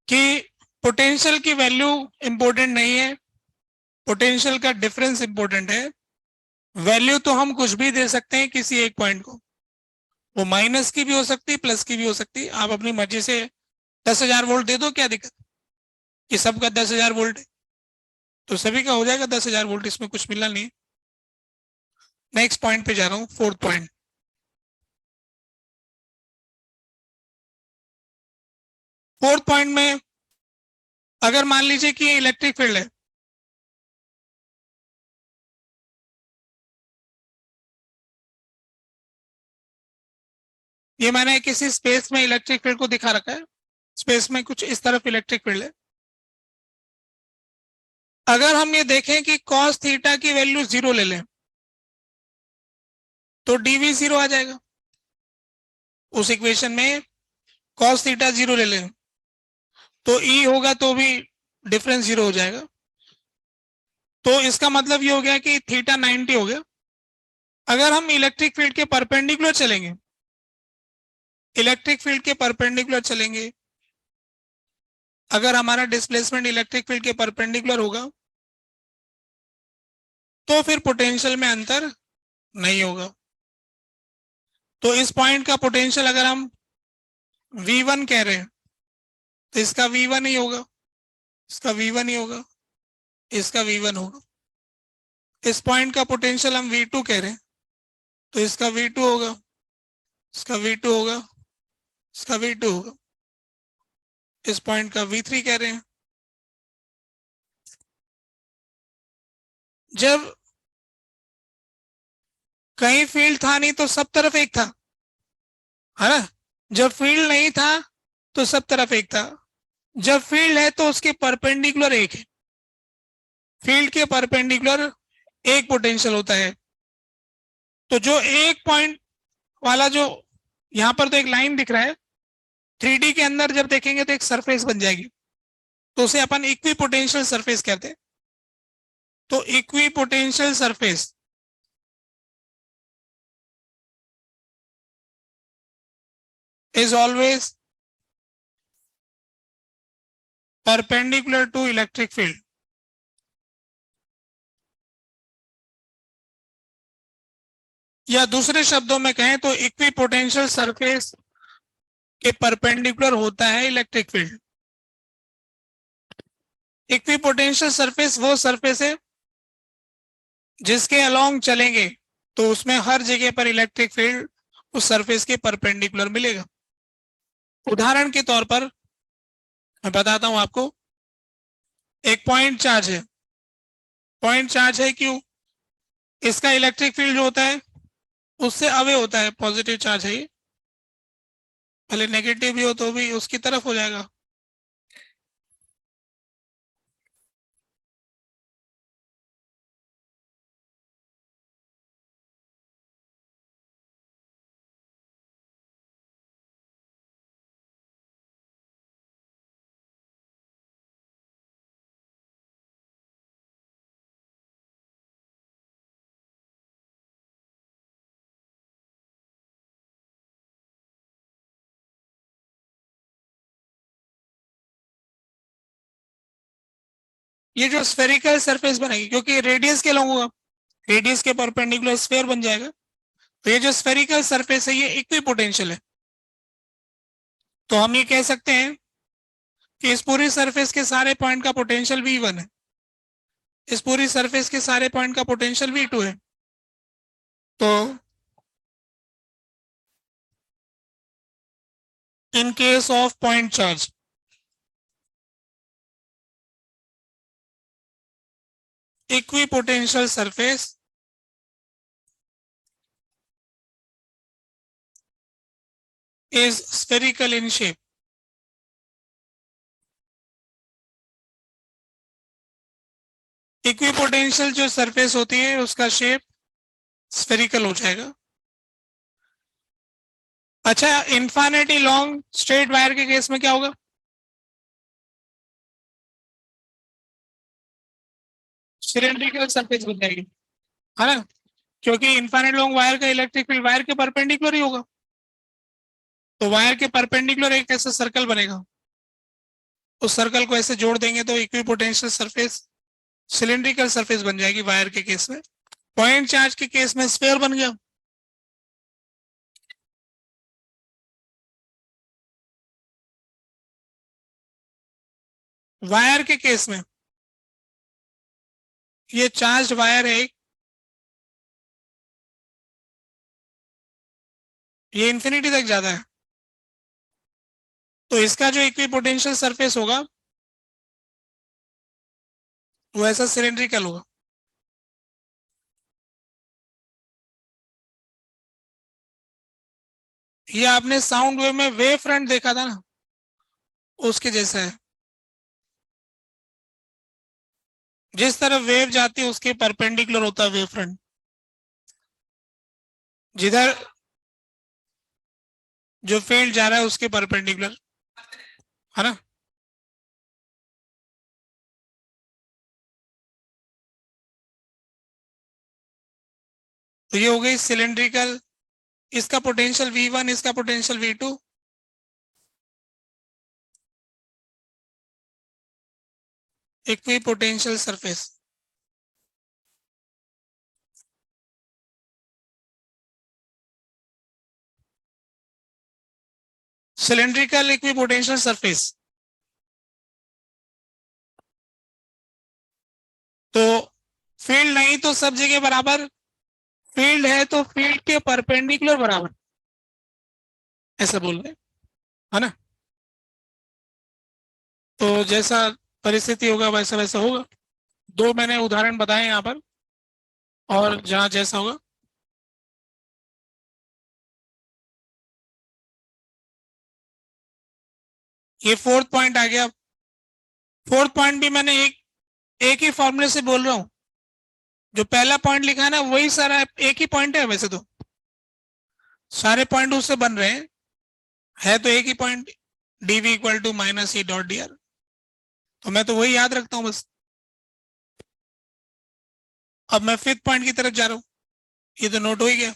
कि पोटेंशियल की वैल्यू इंपॉर्टेंट नहीं है, पोटेंशियल का डिफरेंस इंपॉर्टेंट है। वैल्यू तो हम कुछ भी दे सकते हैं किसी एक पॉइंट को, वो माइनस की भी हो सकती है प्लस की भी हो सकती है, आप अपनी मर्जी से 10,000 वोल्ट दे दो, क्या दिक्कत कि सबका 10,000 वोल्ट है तो सभी का हो जाएगा 10,000 वोल्ट, इसमें कुछ मिलना नहीं। नेक्स्ट पॉइंट पे जा रहा हूं, फोर्थ पॉइंट। फोर्थ पॉइंट में अगर मान लीजिए कि इलेक्ट्रिक फील्ड है, ये मैंने किसी स्पेस में इलेक्ट्रिक फील्ड को दिखा रखा है, स्पेस में कुछ इस तरफ इलेक्ट्रिक फील्ड है। अगर हम ये देखें कि cos थीटा की वैल्यू 0 ले लें तो dv 0 आ जाएगा। उस इक्वेशन में cos थीटा 0 ले लें तो E होगा तो भी डिफरेंस 0 हो जाएगा। तो इसका मतलब ये हो गया कि थीटा 90 हो गया। अगर हम इलेक्ट्रिक फील्ड के परपेंडिकुलर चलेंगे, इलेक्ट्रिक फील्ड के परपेंडिकुलर चलेंगे, अगर हमारा डिस्प्लेसमेंट इलेक्ट्रिक फील्ड के परपेंडिकुलर होगा तो फिर पोटेंशियल में अंतर नहीं होगा। तो इस पॉइंट का पोटेंशियल अगर हम V1 कह रहे हैं तो इसका V1 ही होगा, इसका V1 ही होगा, इसका V1 होगा। इस पॉइंट का पोटेंशियल हम V2 कह रहे हैं तो इसका V2 होगा, इसका V2 होगा, इसका V2 होगा। इस पॉइंट का V3 कह रहे हैं। जब कहीं फील्ड था नहीं तो सब तरफ एक था, है ना। जब फील्ड नहीं था तो सब तरफ एक था, जब फील्ड है तो उसके परपेंडिकुलर एक है, फील्ड के परपेंडिकुलर एक पोटेंशियल होता है। तो जो एक पॉइंट वाला जो यहां पर तो एक लाइन दिख रहा है, 3D के अंदर जब देखेंगे तो एक सरफेस बन जाएगी, तो उसे अपन इक्वी पोटेंशियल सरफेस कहते हैं। तो equi potential surface is always perpendicular to electric field. या दूसरे शब्दों में कहें तो इक्विपोटेंशियल सरफेस के परपेंडिकुलर होता है इलेक्ट्रिक फील्ड। इक्विपोटेंशियल सरफेस वो सरफेस है जिसके अलोंग चलेंगे तो उसमें हर जगह पर इलेक्ट्रिक फील्ड उस सरफेस के परपेंडिकुलर मिलेगा। उदाहरण के तौर पर मैं बताता हूं आपको, एक पॉइंट चार्ज है, पॉइंट चार्ज है क्यों? इसका इलेक्ट्रिक फील्ड जो होता है उससे अवे होता है, पॉजिटिव चार्ज है ये, भले नेगेटिव भी हो तो भी उसकी तरफ हो जाएगा। ये जो स्फेरिकल सरफेस बनेगी क्योंकि रेडियस के लॉन्ग होगा, रेडियस के परपेंडिकुलर स्फीयर बन जाएगा, तो ये जो स्फेरिकल सरफेस है ये इक्विपोटेंशियल है। तो हम ये कह सकते हैं कि इस पूरी सरफेस के सारे पॉइंट का पोटेंशियल V1 है, इस पूरी सरफेस के सारे पॉइंट का पोटेंशियल V2 है। तो in case of point charge, equipotential surface is spherical in shape. Equipotential जो सरफेस होती है उसका शेप स्फेरिकल हो जाएगा। अच्छा, इन्फिनिटी लॉन्ग स्ट्रेट वायर के केस में क्या होगा? सिलेंड्रिकल सरफेस बन जाएगी, है ना, क्योंकि इन्फिनिटी लॉन्ग वायर का इलेक्ट्रिक फील्ड वायर के परपेंडिकुलर ही होगा। तो वायर के परपेंडिकुलर एक ऐसा सर्कल बनेगा, उस सर्कल को ऐसे जोड़ देंगे तो इक्विपोटेंशियल सरफेस सिलेंड्रिकल सरफेस बन जाएगी वायर के केस में। पॉइंट चार्ज के केस में स्फीयर बन गया। वायर के केस में ये चार्ज वायर है, ये इंफिनिटी तक जाता है, तो इसका जो इक्विपोटेंशियल सरफेस होगा वो ऐसा सिलेंड्रिकल होगा। ये आपने साउंड वेव में वेव फ्रंट देखा था ना, उसके जैसा है। जिस तरफ वेव जाती है उसके परपेंडिकुलर होता है वेव फ्रंट, जिधर जो फील्ड जा रहा है उसके परपेंडिकुलर, है ना। तो ये हो गई सिलेंड्रिकल, इसका पोटेंशियल V1, इसका potential V2। Equipotential surface, cylindrical equipotential surface. तो फील्ड नहीं तो सब जगह बराबर, फील्ड है तो फील्ड के परपेंडिकुलर बराबर, ऐसा बोल रहे हैं, है ना। तो जैसा परिस्थिति होगा वैसा वैसा होगा। दो मैंने उदाहरण बताए यहाँ पर, और जहां जैसा होगा। ये फोर्थ पॉइंट आ गया। फोर्थ पॉइंट भी मैंने एक ही फॉर्मूले से बोल रहा हूं, जो पहला पॉइंट लिखा है ना वही सारा एक ही पॉइंट है, वैसे तो सारे पॉइंट उससे बन रहे हैं, है तो एक ही point, dv equal to minus E dot D R. तो मैं तो वही याद रखता हूं बस। अब मैं फिफ्थ पॉइंट की तरफ जा रहा हूं, ये तो नोट हो ही गया।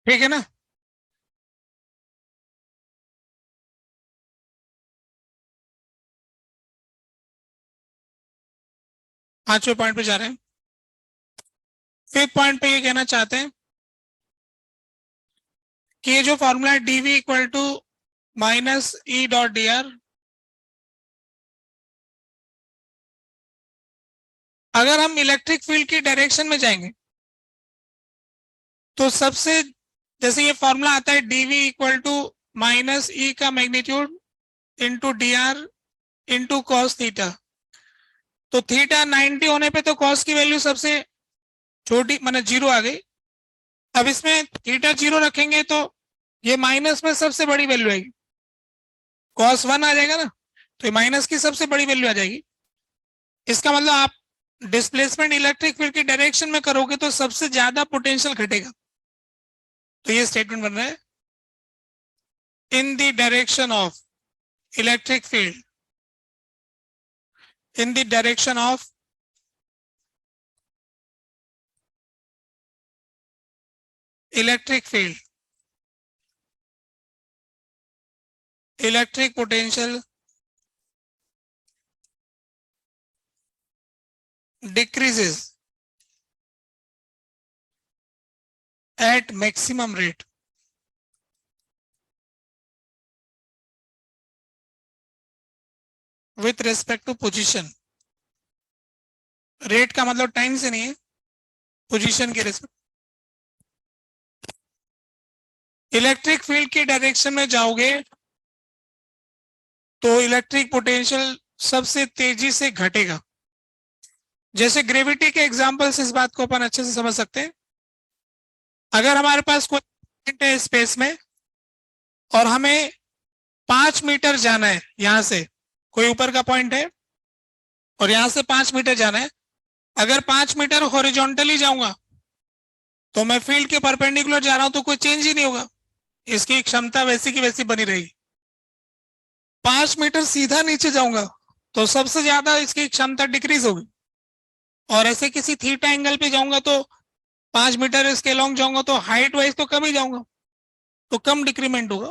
ठीक है ना? पांचवें पॉइंट पे जा रहे हैं। फिफ्थ पॉइंट पे ये कहना चाहते हैं कि ये जो फॉर्मूला है dv equal to minus E dot D R, अगर हम इलेक्ट्रिक फील्ड की डायरेक्शन में जाएंगे तो सबसे, जैसे ये फॉर्मूला आता है dv इक्वल टू माइनस ई का magnitude into D R into cos theta, तो थीटा 90 होने पे तो कॉस की वैल्यू सबसे छोटी माने जीरो आ गई। अब इसमें थीटा जीरो रखेंगे तो ये माइनस में सबसे बड़ी वैल्यू आएगी, कॉस 1 आ जाएगा ना, तो ये माइनस की सबसे बड़ी वैल्यू आ जाएगी। इसका मतलब आप डिस्प्लेसमेंट इलेक्ट्रिक फील्ड की डायरेक्शन में करोगे तो सबसे ज्यादा पोटेंशियल घटेगा। तो ये स्टेटमेंट बन रहा है इन the direction of electric field, in the direction of electric field, electric potential decreases at maximum rate with respect to position। Rate का मतलब टाइम से नहीं है, पोजीशन के रिस्पेक्ट। इलेक्ट्रिक फील्ड की डायरेक्शन में जाओगे तो इलेक्ट्रिक पोटेंशियल सबसे तेजी से घटेगा। जैसे ग्रेविटी के एग्जांपल से इस बात को अपन अच्छे से समझ सकते हैं। अगर हमारे पास कोई पॉइंट है स्पेस में और हमें 5 मीटर जाना है, यहां से कोई ऊपर का पॉइंट है और यहां से 5 मीटर जाना है, अगर 5 मीटर हॉरिजॉन्टली जाऊंगा तो मैं फील्ड के परपेंडिकुलर जा रहा हूं तो कोई चेंज ही नहीं होगा, इसकी क्षमता वैसी की वैसी बनी रहेगी। 5 मीटर सीधा नीचे जाऊंगा तो सबसे ज्यादा इसकी क्षमता डिक्रीज होगी, और ऐसे किसी थीटा एंगल पे जाऊंगा तो 5 मीटर इसके लॉन्ग जाऊंगा तो हाइट वाइज तो कम ही जाऊंगा, तो कम डिक्रीमेंट होगा।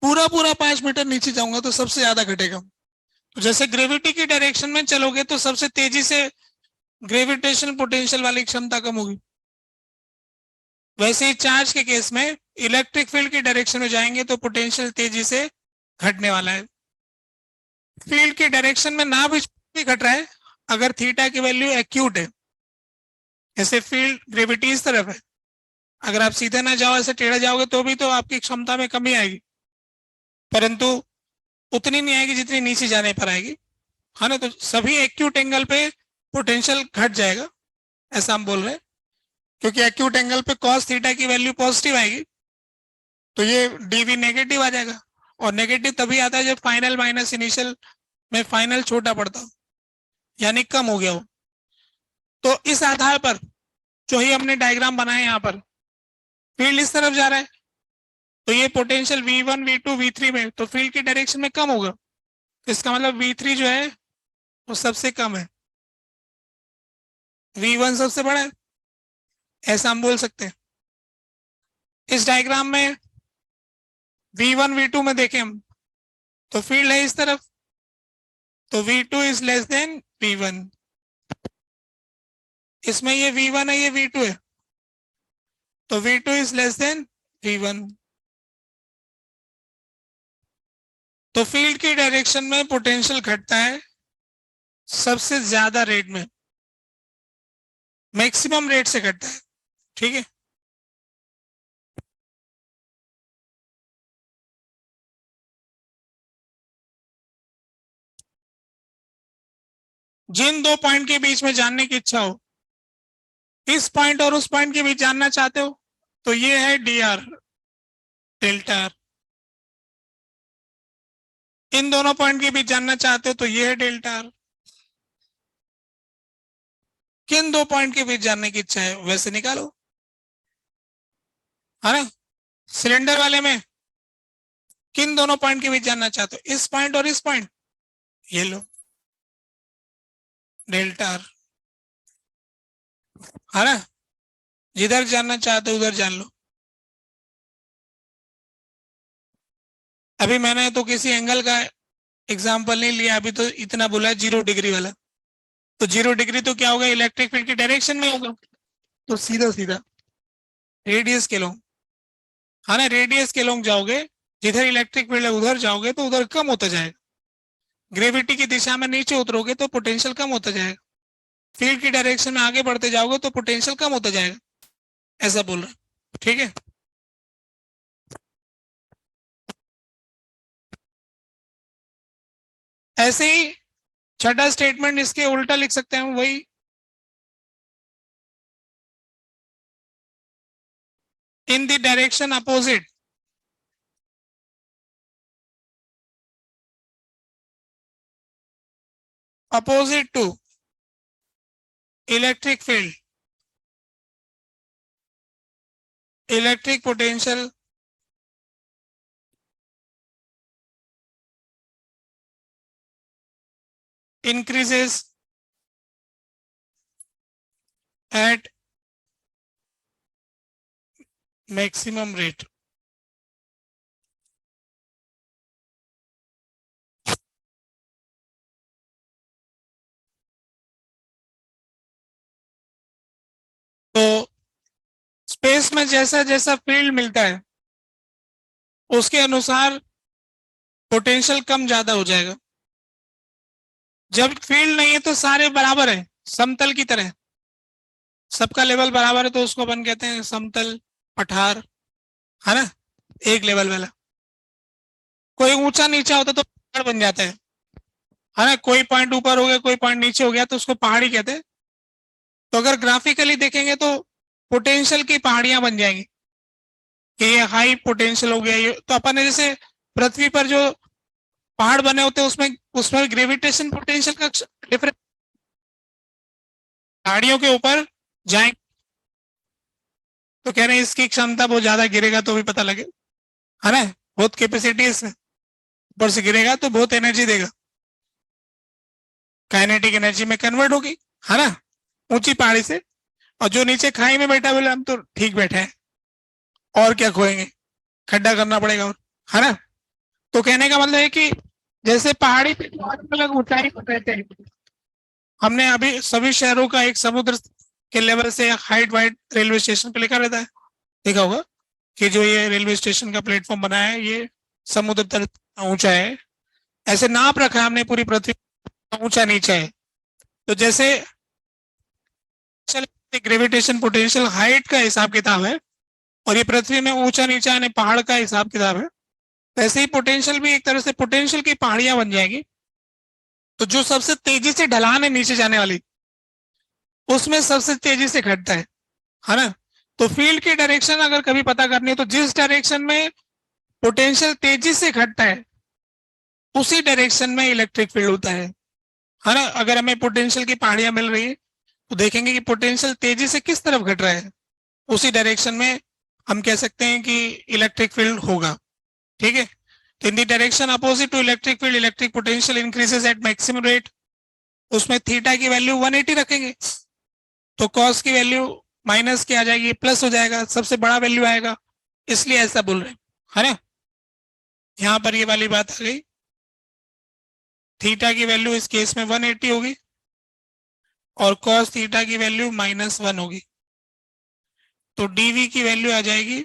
पूरा पूरा 5 मीटर नीचे जाऊंगा तो सबसे ज्यादा घटेगा। तो जैसे ग्रेविटी की डायरेक्शन में चलोगे तो सबसे तेजी से ग्रेविटेशनल पोटेंशियल वाली क्षमता कम होगी, वैसे ही चार्ज के केस में इलेक्ट्रिक फील्ड की डायरेक्शन में जाएंगे तो पोटेंशियल तेजी से घटने वाला है। फील्ड की डायरेक्शन में ना भी घट रहा है अगर थीटा की वैल्यू एक्यूट है, जैसे फील्ड ग्रेविटी इस तरफ है, अगर आप सीधे ना जाओ ऐसे टेढ़ा जाओगे तो भी तो आपकी क्षमता में कमी आएगी, परंतु उतनी नहीं आएगी जितनी नीचे जाने पर आएगी, है ना। तो सभी एक्यूट एंगल पे पोटेंशियल घट जाएगा, ऐसा हम बोल रहे हैं, क्योंकि एक्यूट एंगल पे कॉस थीटा की वैल्यू पॉजिटिव आएगी तो ये डीवी नेगेटिव आ जाएगा, और नेगेटिव तभी आता है जब फाइनल माइनस इनिशियल में फाइनल छोटा पड़ता हो, यानी कम हो गया हो। तो इस आधार पर जो ही हमने डायग्राम बनाए यहाँ पर, फील्ड इस तरफ जा रहा है तो ये पोटेंशियल V1 V2 V3 में तो फील्ड की डायरेक्शन में कम होगा, इसका मतलब V3 जो है वो सबसे कम है, V1 सबसे बड़ा है, ऐसा हम बोल सकते हैं। इस डायग्राम में V1 V2 में देखें हम तो फील्ड है इस तरफ, तो V2 is less than V1, इसमें ये V1 है ये V2 है तो V2 is less than V1। तो फील्ड की डायरेक्शन में पोटेंशियल घटता है सबसे ज्यादा रेट में, मैक्सिमम रेट से घटता है, ठीक है। जिन दो पॉइंट के बीच में जानने की इच्छा हो, इस पॉइंट और उस पॉइंट के बीच जानना चाहते हो तो ये है डी आर डेल्टा आर, इन दोनों पॉइंट के बीच जानना चाहते हो तो ये है डेल्टा आर। किन दो पॉइंट के बीच जानने की इच्छा है वैसे निकालो, है ना। सिलेंडर वाले में किन दोनों पॉइंट के बीच जानना चाहते हो, इस पॉइंट और इस पॉइंट, ये लो डेल्टा आर, है ना। जिधर जानना चाहते हो उधर जान लो। अभी मैंने तो किसी एंगल का एग्जाम्पल नहीं लिया, अभी तो इतना बोला है 0 डिग्री वाला। तो 0 डिग्री तो क्या होगा, इलेक्ट्रिक फील्ड की डायरेक्शन में होगा। तो सीधा सीधा रेडियस के लॉन्ग, हाँ ना, रेडियस के लॉन्ग जाओगे, जिधर इलेक्ट्रिक फील्ड है उधर जाओगे तो उधर कम होता जाएगा। ग्रेविटी की दिशा में नीचे उतरोगे तो पोटेंशियल कम होता जाएगा। फील्ड की डायरेक्शन में आगे बढ़ते जाओगे तो पोटेंशियल कम होता जाएगा, ऐसा बोल रहा है। ठीक है, ऐसे ही छठा स्टेटमेंट इसके उल्टा लिख सकते हैं, वही इन the direction opposite opposite to electric field, electric potential increases at maximum rate. तो स्पेस में जैसा जैसा फील्ड मिलता है उसके अनुसार पोटेंशियल कम ज्यादा हो जाएगा। जब फील्ड नहीं है तो सारे बराबर है, समतल की तरह, सबका लेवल बराबर है, तो उसको अपन कहते हैं समतल पठार, है ना, एक लेवल वाला। कोई ऊंचा नीचा होता तो पहाड़ बन जाता है ना, कोई पॉइंट ऊपर हो गया कोई पॉइंट नीचे हो गया तो उसको पहाड़ी कहते हैं। तो अगर ग्राफिकली देखेंगे तो पोटेंशियल की पहाड़ियां बन जाएंगी कि ये हाई पोटेंशियल हो गया। ये तो अपन ने जैसे पृथ्वी पर जो पहाड़ बने होते हैं उसमें उसमें ग्रेविटेशन पोटेंशियल का डिफरेंस, पहाड़ियों के ऊपर जाएंगे तो कह रहे हैं इसकी क्षमता बहुत ज्यादा, गिरेगा तो भी पता लगे, है ना, बहुत कैपेसिटी है इसमें, ऊपर से गिरेगा तो बहुत एनर्जी देगा, काइनेटिक एनर्जी में कन्वर्ट होगी, है ना, ऊंची पहाड़ी से। और जो नीचे खाई में बैठा बोले हम तो ठीक बैठे हैं, और क्या खोएंगे, खड्डा करना पड़ेगा, और है ना। तो कहने का मतलब है कि जैसे पहाड़ी पे अलग अलग ऊंचाई पर रहते हैं, हमने अभी सभी शहरों का एक समुद्र के लेवल से हाइट वाइट रेलवे स्टेशन पे लिखा रहता है, देखा होगा कि जो ये रेलवे स्टेशन का प्लेटफॉर्म बना है ये समुद्र तल ऊंचा है, ऐसे नाप रखा है हमने पूरी पृथ्वी ऊंचा नीचा है। तो जैसे ग्रेविटेशन पोटेंशियल हाइट का हिसाब किताब है और ये पृथ्वी में ऊंचा नीचा यानी पहाड़ का हिसाब किताब है, वैसे ही पोटेंशियल भी एक तरह से पोटेंशियल की पहाड़ियां बन जाएगी। तो जो सबसे तेजी से ढलान है नीचे जाने वाली उसमें सबसे तेजी से घटता है ना। तो फील्ड की डायरेक्शन अगर कभी पता करनी है तो जिस डायरेक्शन में पोटेंशियल तेजी से घटता है उसी डायरेक्शन में इलेक्ट्रिक फील्ड होता है ना। अगर हमें पोटेंशियल की पहाड़ियां मिल रही है तो देखेंगे कि पोटेंशियल तेजी से किस तरफ घट रहा है, उसी डायरेक्शन में हम कह सकते हैं कि इलेक्ट्रिक फील्ड होगा। ठीक है, तो in the direction opposite to electric field electric potential increases at maximum rate, उसमें थीटा की वैल्यू 180 रखेंगे तो कॉस की वैल्यू माइनस की आ जाएगी, प्लस हो जाएगा, सबसे बड़ा वैल्यू आएगा, इसलिए ऐसा बोल रहे हैं, है ना। यहां पर ये वाली बात आ गई, थीटा की वैल्यू इस केस में 180 होगी और कॉस थीटा की वैल्यू -1 होगी, तो डीवी की वैल्यू आ जाएगी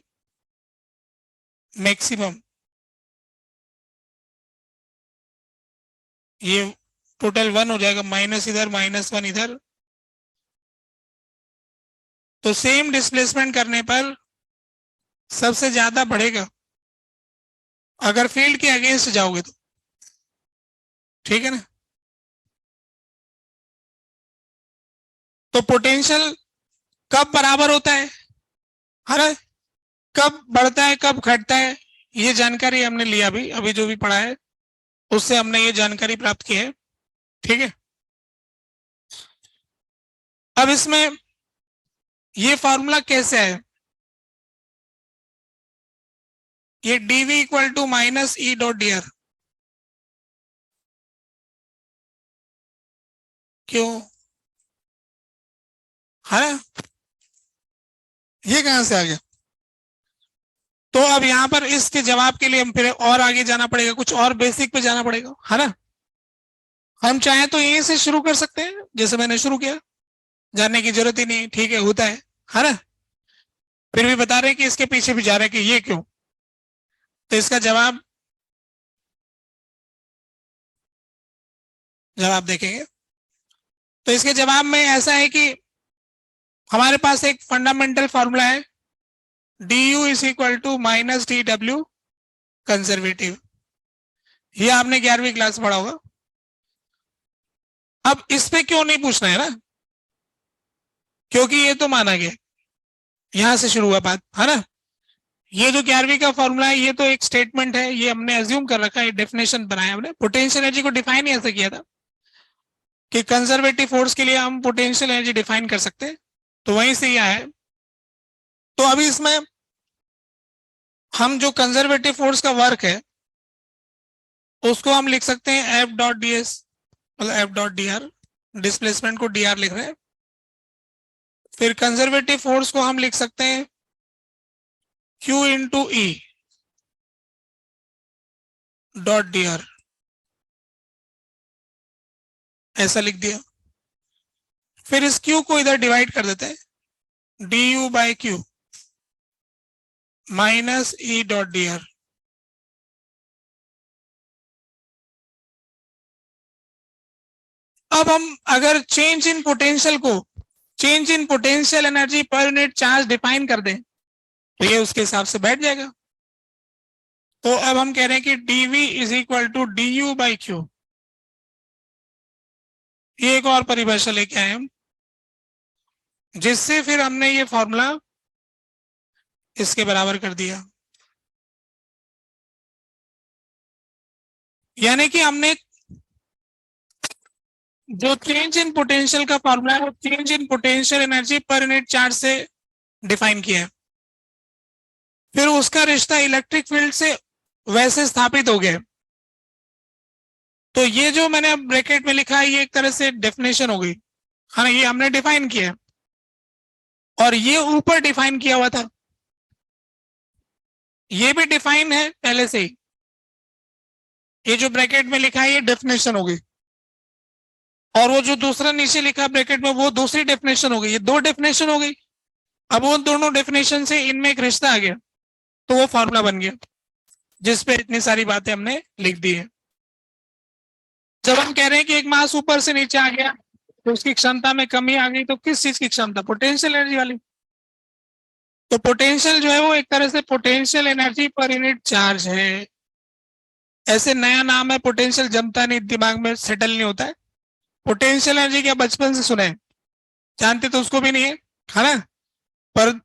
मैक्सिमम। ये टोटल 1 हो जाएगा, माइनस इधर -1 इधर। तो सेम डिस्प्लेसमेंट करने पर सबसे ज्यादा बढ़ेगा अगर फील्ड के अगेंस्ट जाओगे तो, ठीक है ना। तो पोटेंशियल कब बराबर होता है ना, कब बढ़ता है कब घटता है, ये जानकारी हमने लिया अभी अभी जो भी पढ़ा है उससे हमने ये जानकारी प्राप्त की है। ठीक है, अब इसमें ये फॉर्मूला कैसे है, ये DV equal to minus E dot D R, क्यों, है ना, ये कहां से आ गया। तो अब यहाँ पर इसके जवाब के लिए हम फिर और आगे जाना पड़ेगा, कुछ और बेसिक पे जाना पड़ेगा, है ना। हम चाहे तो यहीं से शुरू कर सकते हैं जैसे मैंने शुरू किया, जानने की जरूरत ही नहीं, ठीक है, होता है ना। फिर भी बता रहे हैं कि इसके पीछे भी जा रहे हैं कि ये क्यों। तो इसका जवाब देखेंगे। तो इसके जवाब में ऐसा है कि हमारे पास एक फंडामेंटल फॉर्मूला है, D U is equal to minus D W conservative. ये आपने 11वीं क्लास में पढ़ा होगा। अब इस पे क्यों नहीं पूछना है ना, क्योंकि ये तो माना गया, यहां से शुरू हुआ बात, है ना। ये जो 11वीं का फॉर्मूला है ये तो एक स्टेटमेंट है, ये हमने अज्यूम कर रखा है, डेफिनेशन बनाया हमने। पोटेंशियल एनर्जी को डिफाइन ही ऐसे किया था कि कंजर्वेटिव फोर्स के लिए हम पोटेंशियल एनर्जी डिफाइन कर सकते हैं, तो वहीं से यह है। तो अभी इसमें हम जो कंजर्वेटिव फोर्स का वर्क है उसको हम लिख सकते हैं एफ डॉट डी एस, मतलब F dot D R, displacement को डी आर लिख रहे हैं। फिर कंजर्वेटिव फोर्स को हम लिख सकते हैं Q इंटू ई डॉट डी आर, ऐसा लिख दिया। फिर इस Q को इधर डिवाइड कर देते हैं, D U by Q minus E dot D R. अब हम अगर change in potential energy per unit charge define कर दें तो ये उसके हिसाब से बैठ जाएगा। तो अब हम कह रहे हैं कि dv is equal to D U by Q. ये एक और परिभाषा लेके आए हम, जिससे फिर हमने ये फॉर्मूला इसके बराबर कर दिया। यानी कि हमने जो चेंज इन पोटेंशियल का फॉर्मूला है वो change in potential energy per unit charge से डिफाइन किया है। फिर उसका रिश्ता इलेक्ट्रिक फील्ड से वैसे स्थापित हो गया। तो ये जो मैंने ब्रैकेट में लिखा है ये एक तरह से डेफिनेशन हो गई, है ना, ये हमने डिफाइन किया और ये ऊपर डिफाइन किया हुआ था, ये भी डिफाइन है पहले से ही। ये जो ब्रैकेट में लिखा है ये डेफिनेशन हो गई, और वो जो दूसरा नीचे लिखा ब्रैकेट में वो दूसरी डेफिनेशन हो गई, ये दो डेफिनेशन हो गई। अब वो दोनों डेफिनेशन से इनमें एक रिश्ता आ गया तो वो फॉर्मूला बन गया जिसपे इतनी सारी बातें हमने लिख दी है। जब हम कह रहे हैं कि एक मास ऊपर से नीचे आ गया तो उसकी क्षमता में कमी आ गई, तो किस चीज की क्षमता, पोटेंशियल एनर्जी वाली। तो पोटेंशियल जो है वो एक तरह से potential energy per unit charge है। ऐसे नया नाम है, पोटेंशियल जमता नहीं, दिमाग में सेटल नहीं होता है। पोटेंशियल एनर्जी क्या बचपन से सुने, जानते तो उसको भी नहीं है ना, पर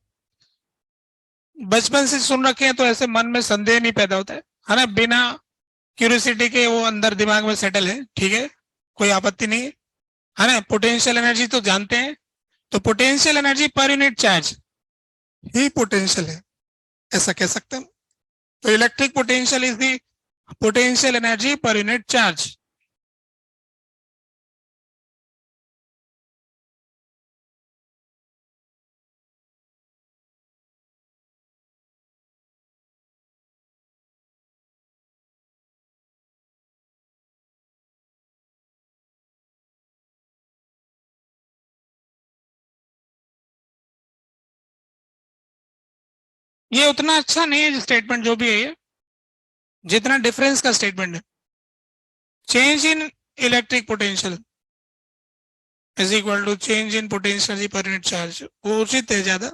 बचपन से सुन रखे हैं तो ऐसे मन में संदेह नहीं पैदा होता है ना, बिना क्यूरियोसिटी के वो अंदर दिमाग में सेटल है, ठीक है, कोई आपत्ति नहीं है ना। पोटेंशियल एनर्जी तो जानते हैं, तो potential energy per unit charge ही पोटेंशियल है, ऐसा कह सकते हैं। तो electric potential is the potential energy per unit charge. ये उतना अच्छा नहीं है स्टेटमेंट जो भी है ये, जितना डिफरेंस का स्टेटमेंट है। Change in electric potential is equal to change in potential per unit charge, वो उचित है ज्यादा,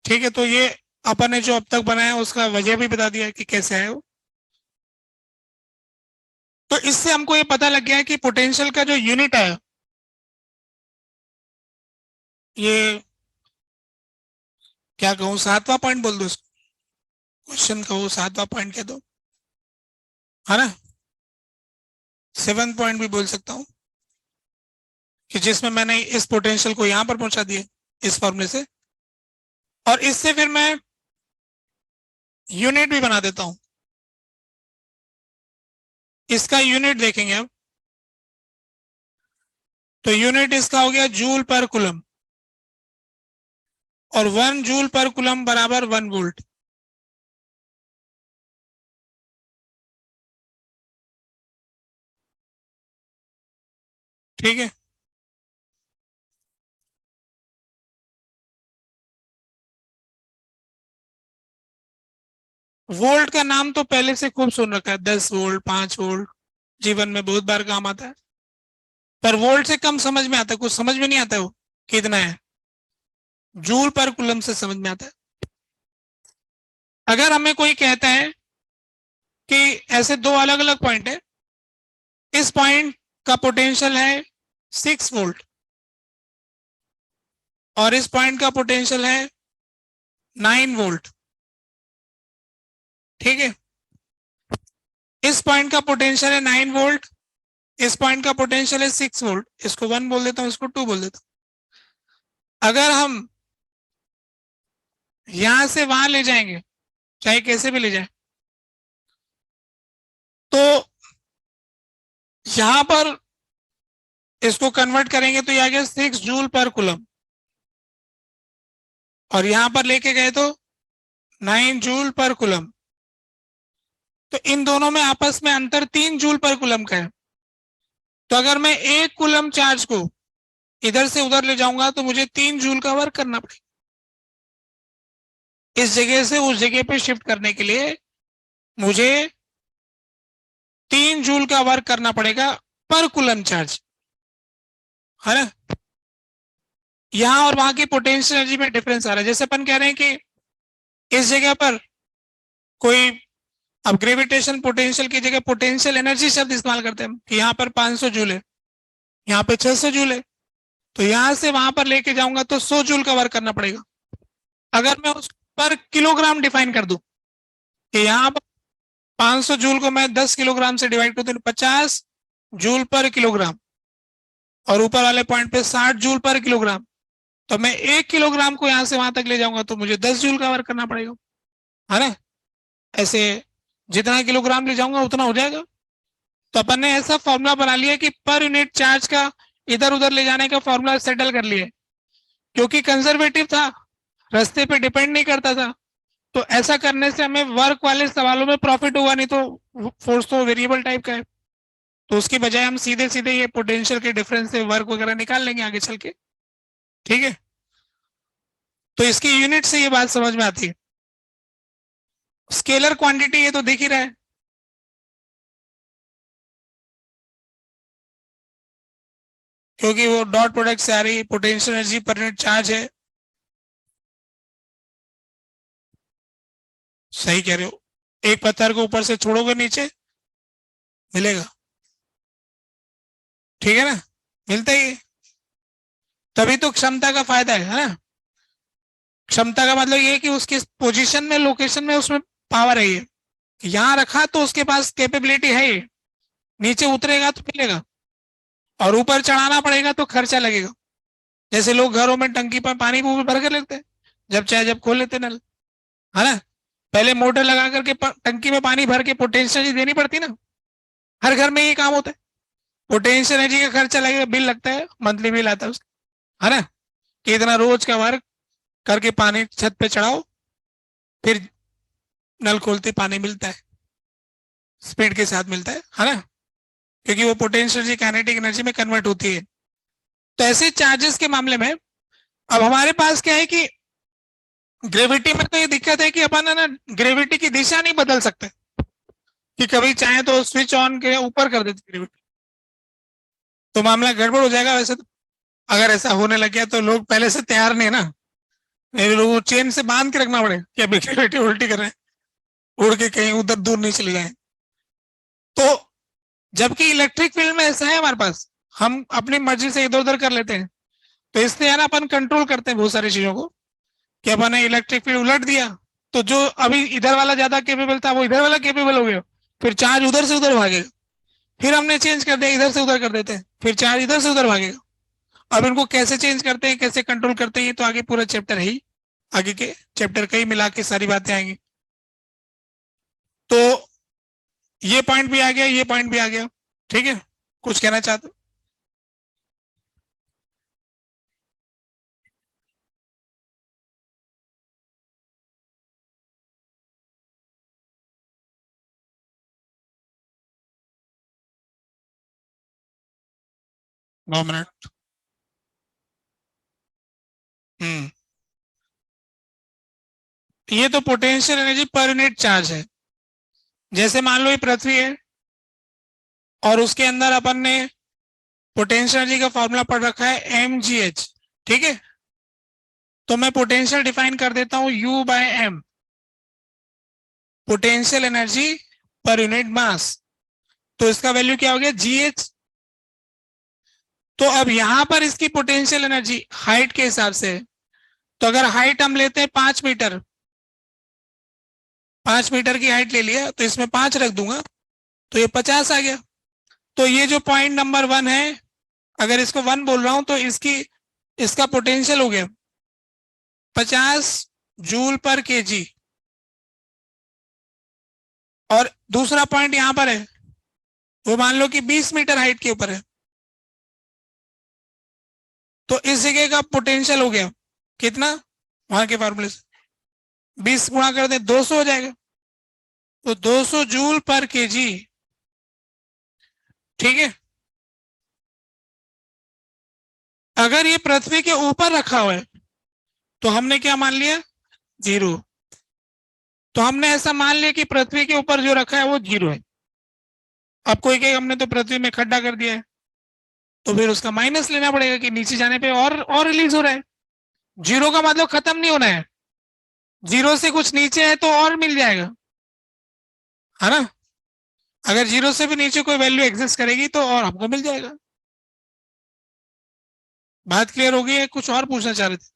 ठीक है। तो ये अपन ने जो अब तक बनाया उसका वजह भी बता दिया कि कैसे है वो। तो इससे हमको ये पता लग गया कि पोटेंशियल का जो यूनिट है ये, क्या कहूँ, 7वां पॉइंट बोल दो इसको, क्वेश्चन का वो 7वां पॉइंट कह दो, है ना, 7th पॉइंट भी बोल सकता हूँ, कि जिसमें मैंने इस पोटेंशियल को यहां पर पहुंचा दिया इस फॉर्मूले से, और इससे फिर मैं यूनिट भी बना देता हूं। इसका यूनिट देखेंगे अब, तो यूनिट इसका हो गया जूल पर कूलम। और 1 जूल पर कूलम बराबर 1 वोल्ट। ठीक है, वोल्ट का नाम तो पहले से खूब सुन रखा है, 10 वोल्ट, 5 वोल्ट, जीवन में बहुत बार काम आता है, पर वोल्ट से कम समझ में आता है, कुछ समझ में नहीं आता है वो कितना है। जूल पर कूलम से समझ में आता है। अगर हमें कोई कहता है कि ऐसे दो अलग अलग पॉइंट है, इस पॉइंट का पोटेंशियल है 6 वोल्ट और इस पॉइंट का पोटेंशियल है 9 वोल्ट। ठीक है, इस पॉइंट का पोटेंशियल है 9 वोल्ट, इस पॉइंट का पोटेंशियल है 6 वोल्ट। इसको 1 बोल देता हूं, इसको 2 बोल देता हूं। अगर हम यहां से वहां ले जाएंगे, चाहे कैसे भी ले जाए, तो यहां पर इसको कन्वर्ट करेंगे तो ये आ गया 6 जूल पर कूलम, और यहां पर लेके गए तो 9 जूल पर कूलम। तो इन दोनों में आपस में अंतर 3 जूल पर कूलम का है। तो अगर मैं 1 कूलम चार्ज को इधर से उधर ले जाऊंगा तो मुझे 3 जूल का वर्क करना पड़ेगा। इस जगह से उस जगह पे शिफ्ट करने के लिए मुझे 3 जूल का वर्क करना पड़ेगा पर कूलम चार्ज, है ना। यहां और वहां की पोटेंशियल एनर्जी में डिफरेंस आ रहा है। जैसे अपन कह रहे हैं कि इस जगह पर कोई, अब ग्रेविटेशन पोटेंशियल की जगह पोटेंशियल एनर्जी शब्द इस्तेमाल करते हैं कि यहाँ पर 500 जूल है, यहाँ पे 600 जूल है, तो यहां से वहां पर लेके जाऊंगा तो 100 जूल का वर्क करना पड़ेगा। अगर मैं उस पर किलोग्राम डिफाइन कर दूं कि यहाँ पर 500 जूल को मैं 10 किलोग्राम से डिवाइड कर दूं, 50 जूल पर किलोग्राम, और ऊपर वाले पॉइंट पे 60 जूल पर किलोग्राम, तो मैं 1 किलोग्राम को यहां से वहां तक ले जाऊंगा तो मुझे 10 जूल का वर्क करना पड़ेगा, है ना। ऐसे जितना किलोग्राम ले जाऊंगा उतना हो जाएगा। तो अपन ने ऐसा फॉर्मूला बना लिया कि पर यूनिट चार्ज का इधर उधर ले जाने का फॉर्मूला सेटल कर लिया, क्योंकि कंजर्वेटिव था, रास्ते पे डिपेंड नहीं करता था। तो ऐसा करने से हमें वर्क वाले सवालों में प्रॉफिट होगा, नहीं तो फोर्स तो वेरिएबल टाइप का है। तो उसकी बजाय हम सीधे सीधे ये पोटेंशियल के डिफरेंस से वर्क वगैरह निकाल लेंगे आगे चल के। ठीक है, तो इसकी यूनिट से ये बात समझ में आती है। स्केलर क्वांटिटी ये तो दिख ही रहा है, क्योंकि वो डॉट प्रोडक्ट से आ रही potential energy per unit charge है। सही कह रहे हो, एक पत्थर को ऊपर से छोड़ोगे नीचे मिलेगा, ठीक है ना, मिलता ही है। तभी तो क्षमता का फायदा है ना। क्षमता का मतलब ये है कि उसकी पोजीशन में, लोकेशन में उसमें पावर है, ये यहाँ रखा तो उसके पास कैपेबिलिटी है, ये नीचे उतरेगा तो मिलेगा, और ऊपर चढ़ाना पड़ेगा तो खर्चा लगेगा। जैसे लोग घरों में टंकी पर पानी भर कर लेते हैं, जब चाहे जब खोल लेते नल, है ना। पहले मोटर लगा करके टंकी में पानी भर के पोटेंशियल एनर्जी देनी पड़ती ना। हर घर में ये काम होता है। पोटेंशियल एनर्जी का खर्चा लगेगा, बिल लगता है, मंथली बिल आता है उसका, है ना, कि इतना रोज का वर्क करके पानी छत पे चढ़ाओ, फिर नल खोलते पानी मिलता है, स्पीड के साथ मिलता है ना, क्योंकि वो पोटेंशियल एनर्जी काइनेटिक एनर्जी में कन्वर्ट होती है। तो ऐसे चार्जेस के मामले में अब हमारे पास क्या है कि ग्रेविटी में तो ये दिक्कत है कि अपन है ना ग्रेविटी की दिशा नहीं बदल सकते, कि कभी चाहे तो स्विच ऑन के ऊपर कर देते ग्रेविटी, तो मामला गड़बड़ हो जाएगा। वैसे तो अगर ऐसा होने लग गया तो लोग पहले से तैयार नहीं है ना, मेरे लोग चेन से बांध के रखना पड़ेगा कि अभी ग्रेविटी उल्टी कर रहे हैं, उड़ के कहीं उधर दूर नहीं चले जाए। तो जबकि इलेक्ट्रिक फील्ड में ऐसा है, हमारे पास हम अपनी मर्जी से इधर उधर कर लेते हैं, तो इसलिए ना अपन कंट्रोल करते हैं बहुत सारी चीजों को, कि अपन ने इलेक्ट्रिक फील्ड उलट दिया तो जो अभी इधर वाला ज्यादा केपेबल था वो इधर वाला केपेबल हो गया, फिर चार्ज उधर से उधर भागेगा। फिर हमने चेंज कर दिया, इधर से उधर कर देते हैं, फिर चार्ज इधर से उधर भागेगा। अब इनको कैसे चेंज करते हैं, कैसे कंट्रोल करते हैं, ये तो आगे पूरा चैप्टर है ही, आगे के चैप्टर कई मिला के सारी बातें आएंगी। तो ये पॉइंट भी आ गया, ये पॉइंट भी आ गया। ठीक है, कुछ कहना चाहते हो? 9 मिनट। ये तो potential energy per unit charge है। जैसे मान लो ये पृथ्वी है और उसके अंदर अपन ने पोटेंशियल एनर्जी का फॉर्मूला पढ़ रखा है mgh, ठीक है। तो मैं पोटेंशियल डिफाइन कर देता हूं U by M, potential energy per unit mass. तो इसका वैल्यू क्या हो गया GH। तो अब यहां पर इसकी पोटेंशियल एनर्जी हाइट के हिसाब से, तो अगर हाइट हम लेते हैं 5 मीटर, 5 मीटर की हाइट ले लिया तो इसमें 5 रख दूंगा तो ये 50 आ गया। तो ये जो पॉइंट नंबर 1 है, अगर इसको 1 बोल रहा हूं तो इसका पोटेंशियल हो गया 50 जूल पर केजी। और दूसरा पॉइंट यहां पर है, वो मान लो कि 20 मीटर हाइट के ऊपर है, तो इस जगह का पोटेंशियल हो गया कितना, वहां के फार्मूले से 20 गुणा कर दे 200 हो जाएगा। तो 200 जूल पर केजी, ठीक है। अगर ये पृथ्वी के ऊपर रखा हुआ है तो हमने क्या मान लिया, 0। तो हमने ऐसा मान लिया कि पृथ्वी के ऊपर जो रखा है वो 0 है। अब कोई कहे हमने तो पृथ्वी में खड्डा कर दिया है, तो फिर उसका माइनस लेना पड़ेगा कि नीचे जाने पे और रिलीज हो रहा है। 0 का मतलब खत्म नहीं होना है, 0 से कुछ नीचे है तो और मिल जाएगा, है ना। अगर 0 से भी नीचे कोई वैल्यू एग्जिस्ट करेगी तो और हमको मिल जाएगा। बात क्लियर हो गई है, कुछ और पूछना चाह रहे थे?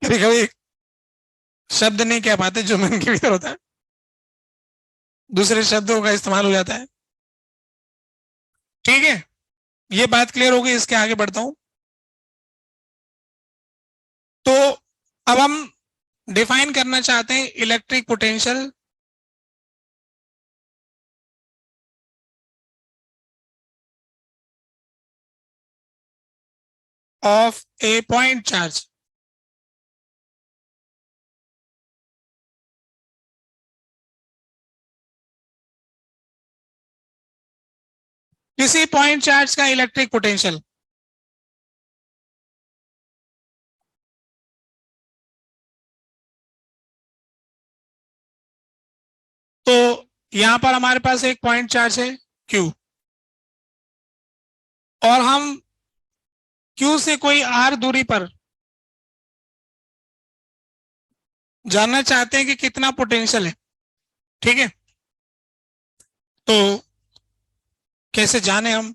कभी कभी शब्द नहीं कह पाते जो मन के भीतर होता है, दूसरे शब्दों का इस्तेमाल हो जाता है। ठीक है, ये बात क्लियर हो गई, इसके आगे बढ़ता हूं। तो अब हम डिफाइन करना चाहते हैं electric potential of A point charge. किसी पॉइंट चार्ज का इलेक्ट्रिक पोटेंशियल। तो यहां पर हमारे पास एक पॉइंट चार्ज है Q, और हम Q से कोई R दूरी पर जानना चाहते हैं कि कितना पोटेंशियल है, ठीक है। तो कैसे जाने हम,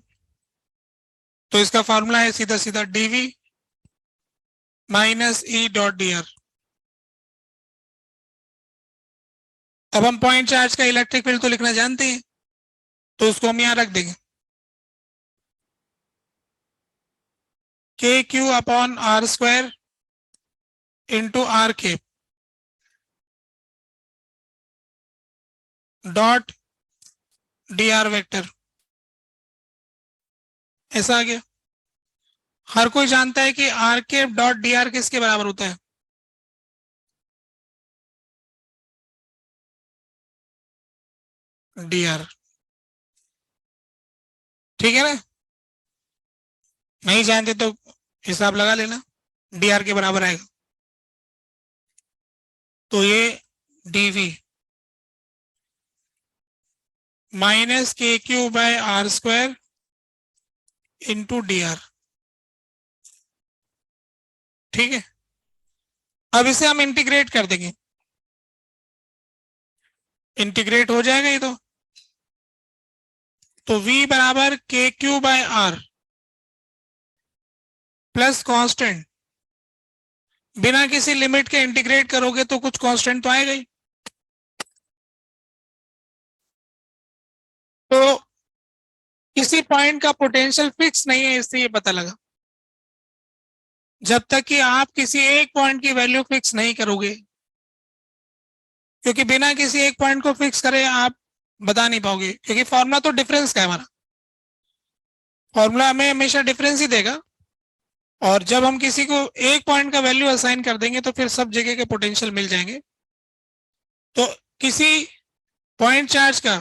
तो इसका फॉर्मूला है सीधा सीधा dV minus E dot dr। अब हम पॉइंट चार्ज का इलेक्ट्रिक फील्ड तो लिखना जानते हैं, तो उसको हम यहां रख देंगे KQ upon R square into R के डॉट dr वेक्टर। ऐसा आ गया। हर कोई जानता है कि R के डॉट dr किसके बराबर होता है, dr, ठीक है ना। नहीं जानते तो हिसाब लगा लेना, dr के बराबर आएगा। तो ये dV minus KQ by R square into dr, ठीक है। अब इसे हम इंटीग्रेट कर देंगे, इंटीग्रेट हो जाएगा ये तो V बराबर KQ by R plus constant, बिना किसी लिमिट के इंटीग्रेट करोगे तो कुछ कांस्टेंट तो आएगा ही। तो किसी पॉइंट का पोटेंशियल फिक्स नहीं है, इससे ये पता लगा। जब तक कि आप किसी एक पॉइंट की वैल्यू फिक्स नहीं करोगे, क्योंकि बिना किसी एक पॉइंट को फिक्स करे आप बता नहीं पाओगे, क्योंकि फॉर्मूला तो डिफरेंस का है हमारा, फॉर्मूला हमें हमेशा डिफरेंस ही देगा। और जब हम किसी को एक पॉइंट का वैल्यू असाइन कर देंगे तो फिर सब जगह के पोटेंशियल मिल जाएंगे। तो किसी पॉइंट चार्ज का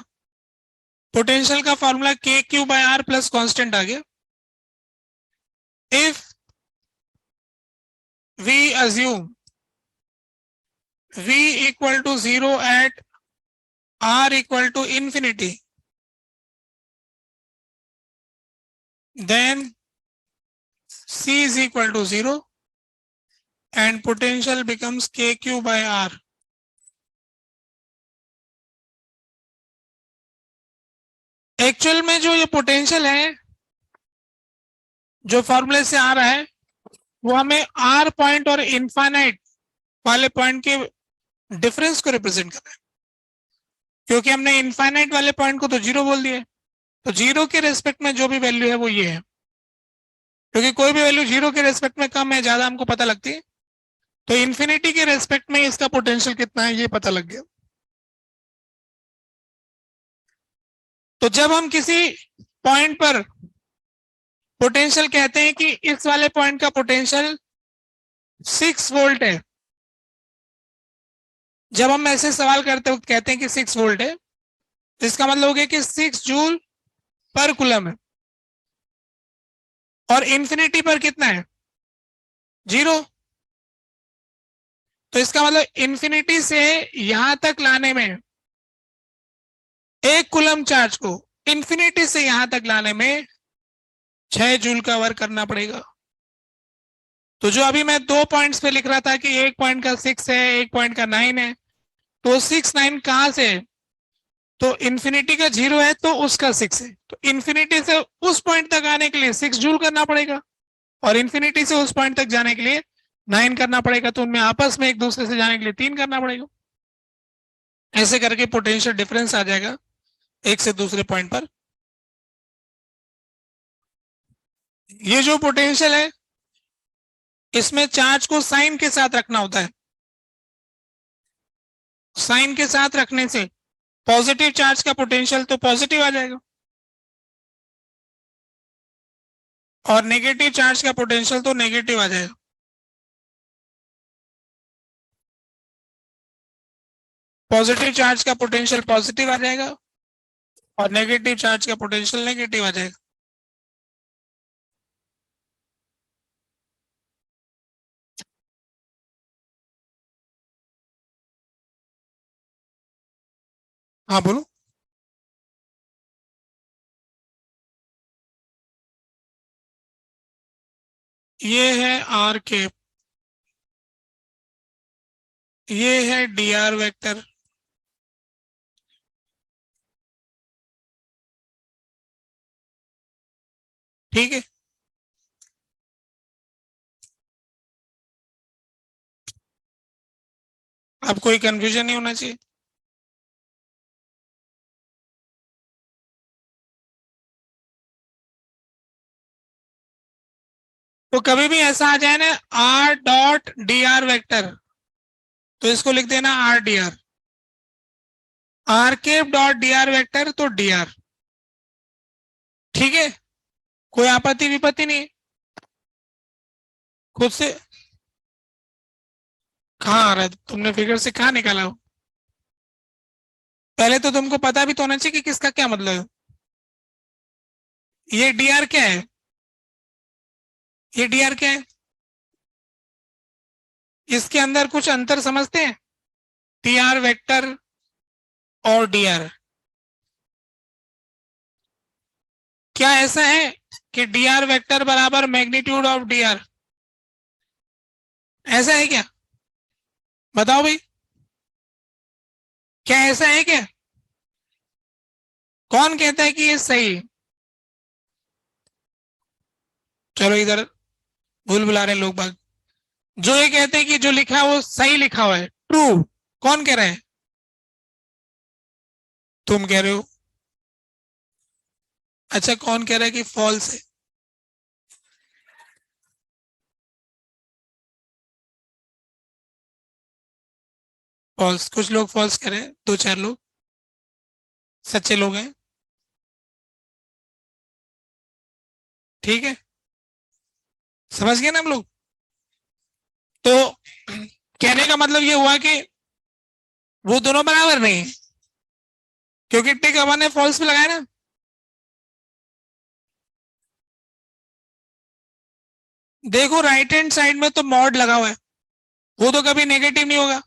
पोटेंशियल का फॉर्मूला के Q by R plus constant आ गया। If we assume v equal to 0 at r equal to infinity, then c is equal to 0 and potential becomes kq by r. Actual में जो ये potential है जो फॉर्मूले से आ रहा है वो हमें आर पॉइंट और इनफाइनाइट वाले पॉइंट के डिफरेंस को रिप्रेजेंट कर रहा है, क्योंकि हमने इनफाइनाइट वाले पॉइंट को तो 0 बोल दिया है, तो 0 के रेस्पेक्ट में जो भी वैल्यू है वो ये है, क्योंकि कोई भी वैल्यू 0 के रेस्पेक्ट में कम है ज्यादा हमको पता लगती है, तो इन्फिनिटी के रेस्पेक्ट में इसका पोटेंशियल कितना है ये पता लग गया। तो जब हम किसी पॉइंट पर पोटेंशियल कहते हैं कि इस वाले पॉइंट का पोटेंशियल 6 वोल्ट है, जब हम ऐसे सवाल करते वक्त कहते हैं कि 6 वोल्ट है, तो इसका मतलब हो गया कि 6 जूल पर कूलम है, और इन्फिनिटी पर कितना है 0, तो इसका मतलब इन्फिनिटी से यहां तक लाने में 1 कूलम चार्ज को इन्फिनिटी से यहां तक लाने में 6 जूल का वर्क करना पड़ेगा। तो जो अभी मैं 2 पॉइंट्स पे लिख रहा था कि एक पॉइंट का 6 है एक पॉइंट का 9 है, तो 6 9 कहां से है, तो इन्फिनिटी का 0 है तो उसका 6 है, तो इन्फिनिटी से उस पॉइंट तक आने के लिए 6 जूल करना पड़ेगा और इन्फिनिटी से उस पॉइंट तक जाने के लिए 9 करना पड़ेगा, तो उनमें आपस में एक दूसरे से जाने के लिए 3 करना पड़ेगा। ऐसे करके पोटेंशियल डिफरेंस आ जाएगा एक से दूसरे पॉइंट पर। ये जो पोटेंशियल है इसमें चार्ज को साइन के साथ रखना होता है, साइन के साथ रखने से पॉजिटिव चार्ज का पोटेंशियल तो पॉजिटिव आ जाएगा और नेगेटिव चार्ज का पोटेंशियल तो नेगेटिव आ जाएगा। पॉजिटिव चार्ज का पोटेंशियल पॉजिटिव आ जाएगा और नेगेटिव चार्ज का पोटेंशियल नेगेटिव आ जाएगा। हाँ बोलो। ये है आर कैप, ये है डी आर वेक्टर, ठीक है। अब कोई कंफ्यूजन नहीं होना चाहिए। तो कभी भी ऐसा आ जाए ना R dot D R vector, तो इसको लिख देना R D R, R cap dot D R vector तो डी आर, ठीक है, कोई आपत्ति विपत्ति नहीं। खुद से कहाँ आ रहा है, तुमने फिगर से कहाँ निकाला हो, पहले तो तुमको पता भी तो होना चाहिए कि किसका क्या मतलब है। ये डी आर क्या है, ये डी आर क्या है, इसके अंदर कुछ अंतर समझते हैं टी आर वेक्टर और डी आर। क्या ऐसा है कि डी आर वेक्टर बराबर मैग्नीट्यूड ऑफ डी आर, ऐसा है क्या, बताओ भाई, क्या ऐसा है क्या, कौन कहता है कि ये सही है। चलो इधर भूल बुला रहे हैं लोग बाग, जो ये कहते हैं कि जो लिखा है वो सही लिखा हुआ है, ट्रू, कौन कह रहा है, तुम कह रहे हो। अच्छा कौन कह रहा है कि फॉल्स है, फॉल्स, कुछ लोग फॉल्स कह रहे हैं, 2 4 लोग सच्चे लोग हैं, ठीक है, समझ गए ना हम लोग। तो कहने का मतलब ये हुआ कि वो दोनों बराबर नहीं है, क्योंकि टिक अपन ने फॉल्स पे लगाया ना। देखो राइट हैंड साइड में तो मॉड लगा हुआ है, वो तो कभी नेगेटिव नहीं होगा,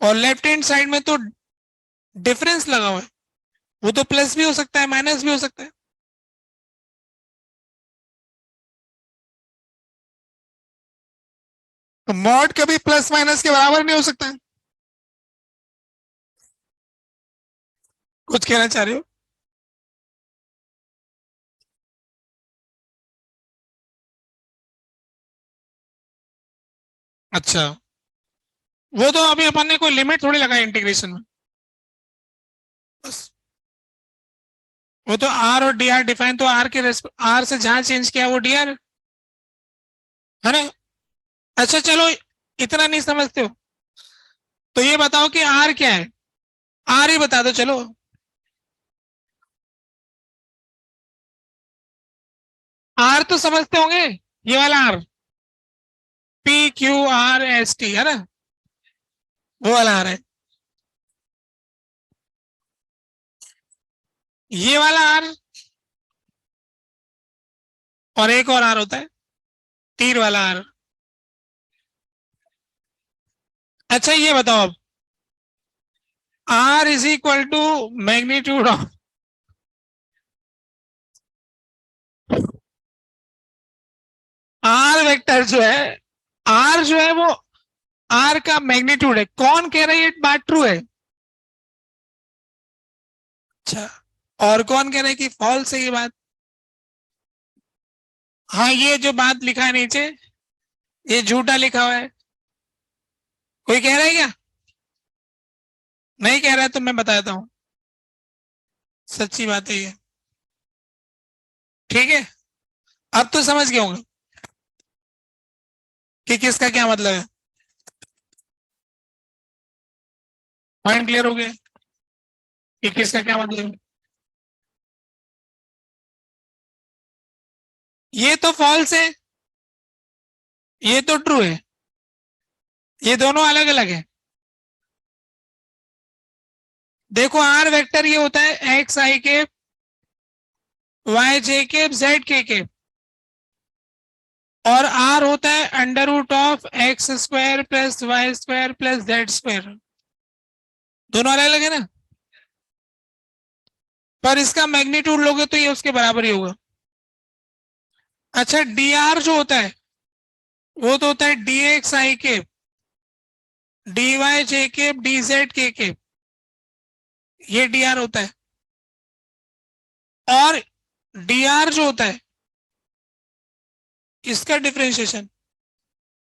और लेफ्ट हैंड साइड में तो डिफरेंस लगा हुआ है, वो तो प्लस भी हो सकता है माइनस भी हो सकता है। तो मॉड कभी प्लस माइनस के बराबर नहीं हो सकता है। कुछ कहना चाह रहे हो? अच्छा, वो तो अभी अपन ने कोई लिमिट थोड़ी लगाई इंटीग्रेशन में, बस। वो तो आर और डी आर डिफाइन, तो आर के आर से जहां चेंज किया वो डी आर है ना। अच्छा चलो, इतना नहीं समझते हो तो ये बताओ कि आर क्या है, आर ही बता दो चलो। आर तो समझते होंगे, ये वाला R, P Q R S T है ना, वो वाला आर है। ये वाला आर और एक और आर होता है, तीर वाला आर। अच्छा ये बताओ अब, R is equal to magnitude of, R vector जो है, आर जो है वो आर का मैग्नीट्यूड है, कौन कह रहा है ये बात ट्रू है? अच्छा, और कौन कह रहा है कि फॉल्स है ये बात? हाँ, ये जो बात लिखा है नीचे, ये झूठा लिखा हुआ है, कोई कह रहा है क्या? नहीं कह रहा है तो मैं बताता हूँ, सच्ची बात है ये। ठीक है, अब तो समझ गए होंगे कि किसका क्या मतलब है, पॉइंट क्लियर हो गया कि किसका क्या मतलब है। ये तो फॉल्स है, ये तो ट्रू है, ये दोनों अलग अलग है। देखो आर वेक्टर ये होता है एक्स आई के, वाई जे के, जेड के, और आर होता है under root of x square plus Y square plus Z square, दोनों अलग अलग है ना। पर इसका मैग्नीट्यूड लोगे तो ये उसके बराबर ही होगा। अच्छा, डी आर जो होता है वो तो होता है डी एक्स आई के, डी वाई जे के, डी जेड के, ये डी आर होता है। और डी आर जो होता है इसका डिफरेंशिएशन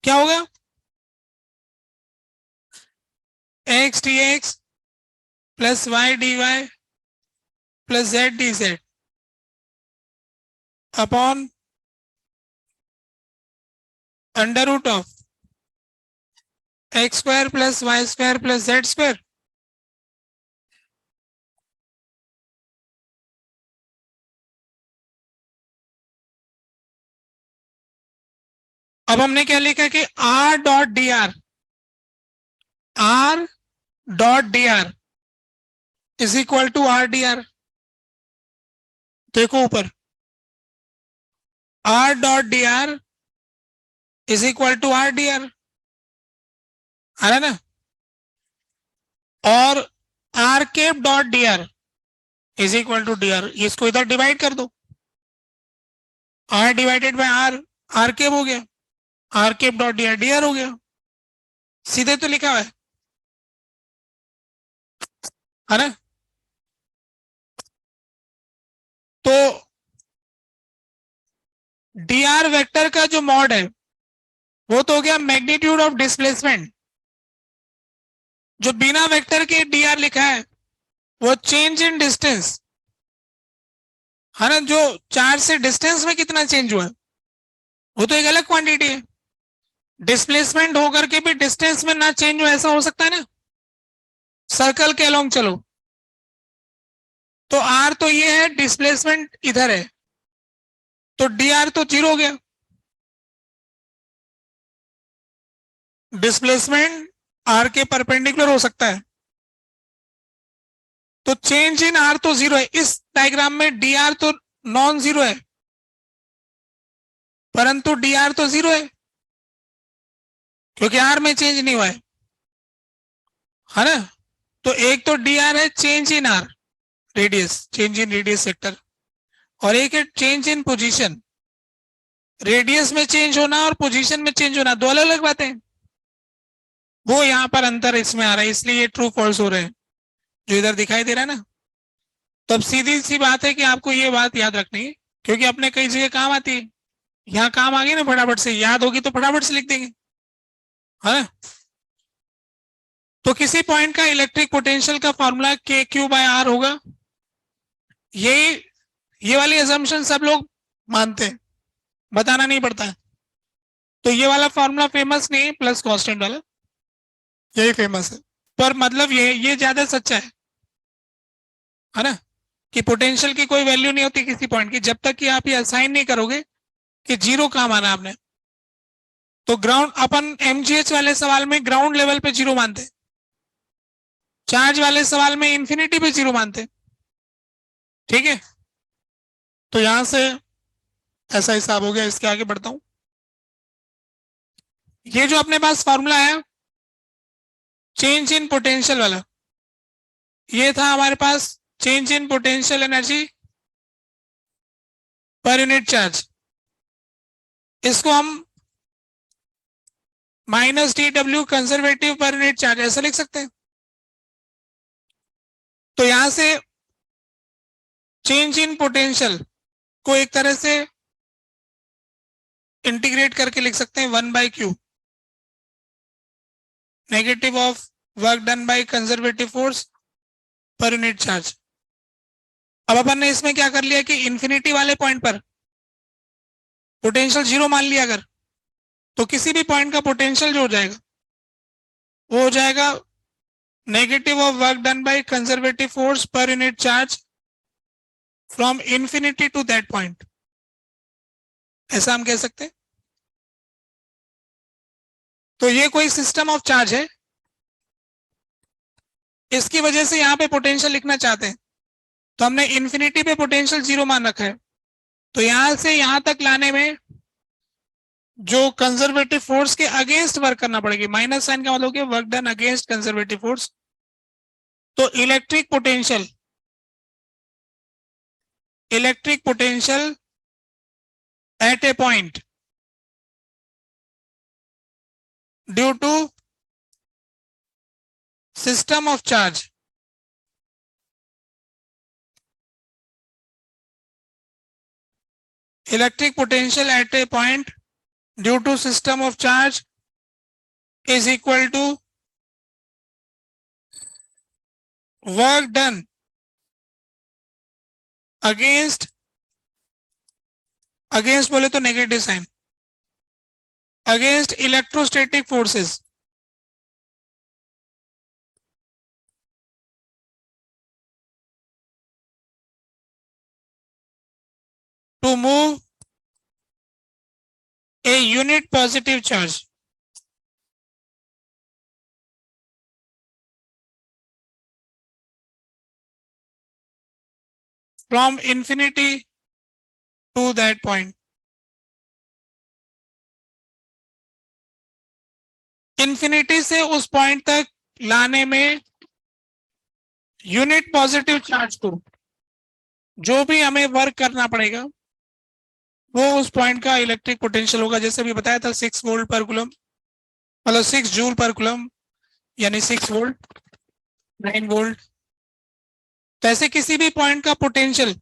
क्या होगा? X d x plus y d y plus z d z upon under root of x square plus Y square plus Z square. अब हमने क्या लिखा कि r dot D R, r dot D r is equal to r D r. देखो ऊपर, r dot D r is equal to r D r, आ रहा है ना। और r cap dot D r is equal to D R, इसको इधर divide कर दो, R divided by R, R cap हो गया, R cap dot D R हो गया, सीधे तो लिखा हुआ है ना। तो डी आर वेक्टर का जो मॉड है वो तो हो गया मैग्नीट्यूड ऑफ डिस्प्लेसमेंट, जो बिना वेक्टर के डी आर लिखा है वो चेंज इन डिस्टेंस है ना, जो चार्ज से डिस्टेंस में कितना चेंज हुआ है वो तो एक अलग क्वांटिटी है। डिस्प्लेसमेंट होकर के भी डिस्टेंस में ना चेंज हो, ऐसा हो सकता है ना। सर्कल के अलोंग चलो, तो आर तो ये है, डिस्प्लेसमेंट इधर है, तो डी आर तो जीरो हो गया। डिस्प्लेसमेंट आर के परपेंडिकुलर हो सकता है, तो चेंज इन आर तो जीरो है, इस डायग्राम में डी आर तो नॉन जीरो है, परंतु डी आर तो जीरो है क्योंकि आर में चेंज नहीं हुआ है ना। तो एक तो डी आर है change in are radius, change in radius sector, और एक है चेंज इन पोजीशन, रेडियस में चेंज होना और पोजीशन में चेंज होना दो अलग अलग बातें। वो यहां पर अंतर इसमें आ रहा है, इसलिए ये ट्रू फॉल्स हो रहे हैं जो इधर दिखाई दे रहा है ना। तब सीधी सी बात है कि आपको ये बात याद रखनी है, क्योंकि अपने कई जगह काम आती है, यहाँ काम आ गई ना, फटाफट से याद होगी तो फटाफट से लिख देंगे, है ना। तो किसी पॉइंट का इलेक्ट्रिक पोटेंशियल का फॉर्मूला के क्यू बाय आर होगा। ये वाली अजम्पशन सब लोग मानते हैं, बताना नहीं पड़ता है। तो ये वाला फॉर्मूला फेमस नहीं है, प्लस कांस्टेंट वाला यही फेमस है, पर मतलब ये ज्यादा सच्चा है ना, कि पोटेंशियल की कोई वैल्यू नहीं होती किसी पॉइंट की, जब तक कि आप ये असाइन नहीं करोगे कि जीरो कहां माना आपने। तो ग्राउंड अपन एमजीएच वाले सवाल में ग्राउंड लेवल पे जीरो मानते, चार्ज वाले सवाल में इंफिनिटी पे जीरो मानते, ठीक है। तो यहां से ऐसा हिसाब हो गया। इसके आगे बढ़ता हूं। ये जो अपने पास फॉर्मूला है चेंज इन पोटेंशियल वाला, ये था हमारे पास change in potential energy per unit charge. इसको हम minus D W conservative per unit charge ऐसा लिख सकते हैं। तो यहां से चेंज इन पोटेंशियल को एक तरह से इंटीग्रेट करके लिख सकते हैं 1/q negative of work done by conservative force per unit charge. अब अपन ने इसमें क्या कर लिया कि इंफिनिटी वाले पॉइंट पर पोटेंशियल जीरो मान लिया अगर, तो किसी भी पॉइंट का पोटेंशियल जो हो जाएगा वो हो जाएगा negative of work done by conservative force per unit charge from infinity to that point, ऐसा हम कह सकते हैं। तो ये कोई सिस्टम ऑफ चार्ज है, इसकी वजह से यहां पे पोटेंशियल लिखना चाहते हैं, तो हमने इंफिनिटी पे पोटेंशियल जीरो मान रखा है। तो यहां से यहां तक लाने में जो कंजर्वेटिव फोर्स के अगेंस्ट वर्क करना पड़ेगी, माइनस साइन का मतलब work done against conservative force. तो electric potential at a point due to system of charge electric potential at a point due to system of charge is equal to work done against बोले तो negative sign, against electrostatic forces to move a unit positive charge from infinity to that point. Infinity से उस point तक लाने में unit positive charge को जो भी हमें वर्क करना पड़ेगा वो उस पॉइंट का इलेक्ट्रिक पोटेंशियल होगा। जैसे भी बताया था 6 वोल्ट पर कूलम, मतलब 6 जूल पर कूलम, यानी 6 वोल्ट 9 वोल्ट। तो ऐसे किसी भी पॉइंट का पोटेंशियल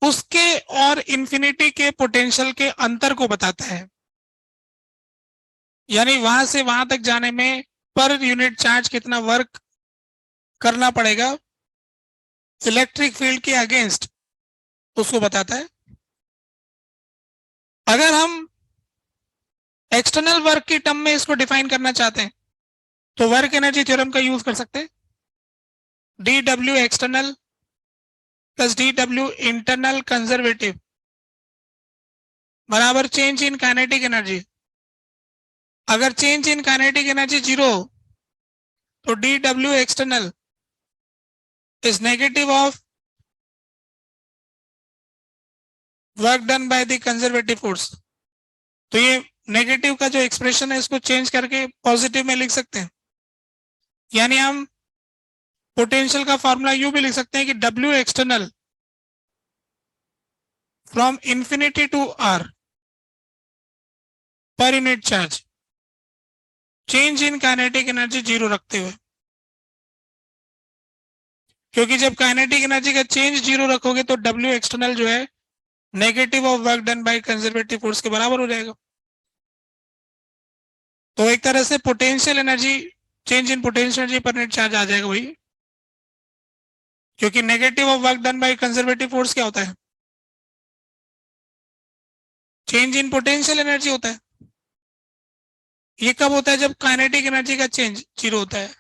उसके और इंफिनिटी के पोटेंशियल के अंतर को बताता है, यानी वहां से वहां तक जाने में पर यूनिट चार्ज कितना वर्क करना पड़ेगा इलेक्ट्रिक फील्ड के अगेंस्ट, उसको बताता है। अगर हम एक्सटर्नल वर्क की टर्म में इसको डिफाइन करना चाहते हैं तो वर्क एनर्जी थ्योरम का यूज कर सकते हैं। D W external plus D W internal conservative बराबर चेंज इन काइनेटिक एनर्जी। अगर change in kinetic energy zero तो D W external is negative of work done by the conservative force. तो ये negative का जो एक्सप्रेशन है इसको change करके पॉजिटिव में लिख सकते हैं, यानी हम पोटेंशियल का फॉर्मूला यूं भी लिख सकते हैं कि W external from infinity to R per unit charge change in kinetic energy zero रखते हुए, क्योंकि जब काइनेटिक एनर्जी का चेंज जीरो रखोगे तो W एक्सटर्नल जो है negative of work done by conservative force के बराबर हो जाएगा। तो एक तरह से potential energy, change in potential energy per unit charge आ जाएगा वही, क्योंकि negative of work done by conservative force क्या होता है? चेंज इन पोटेंशियल एनर्जी होता है। ये कब होता है? जब काइनेटिक एनर्जी का चेंज जीरो होता है।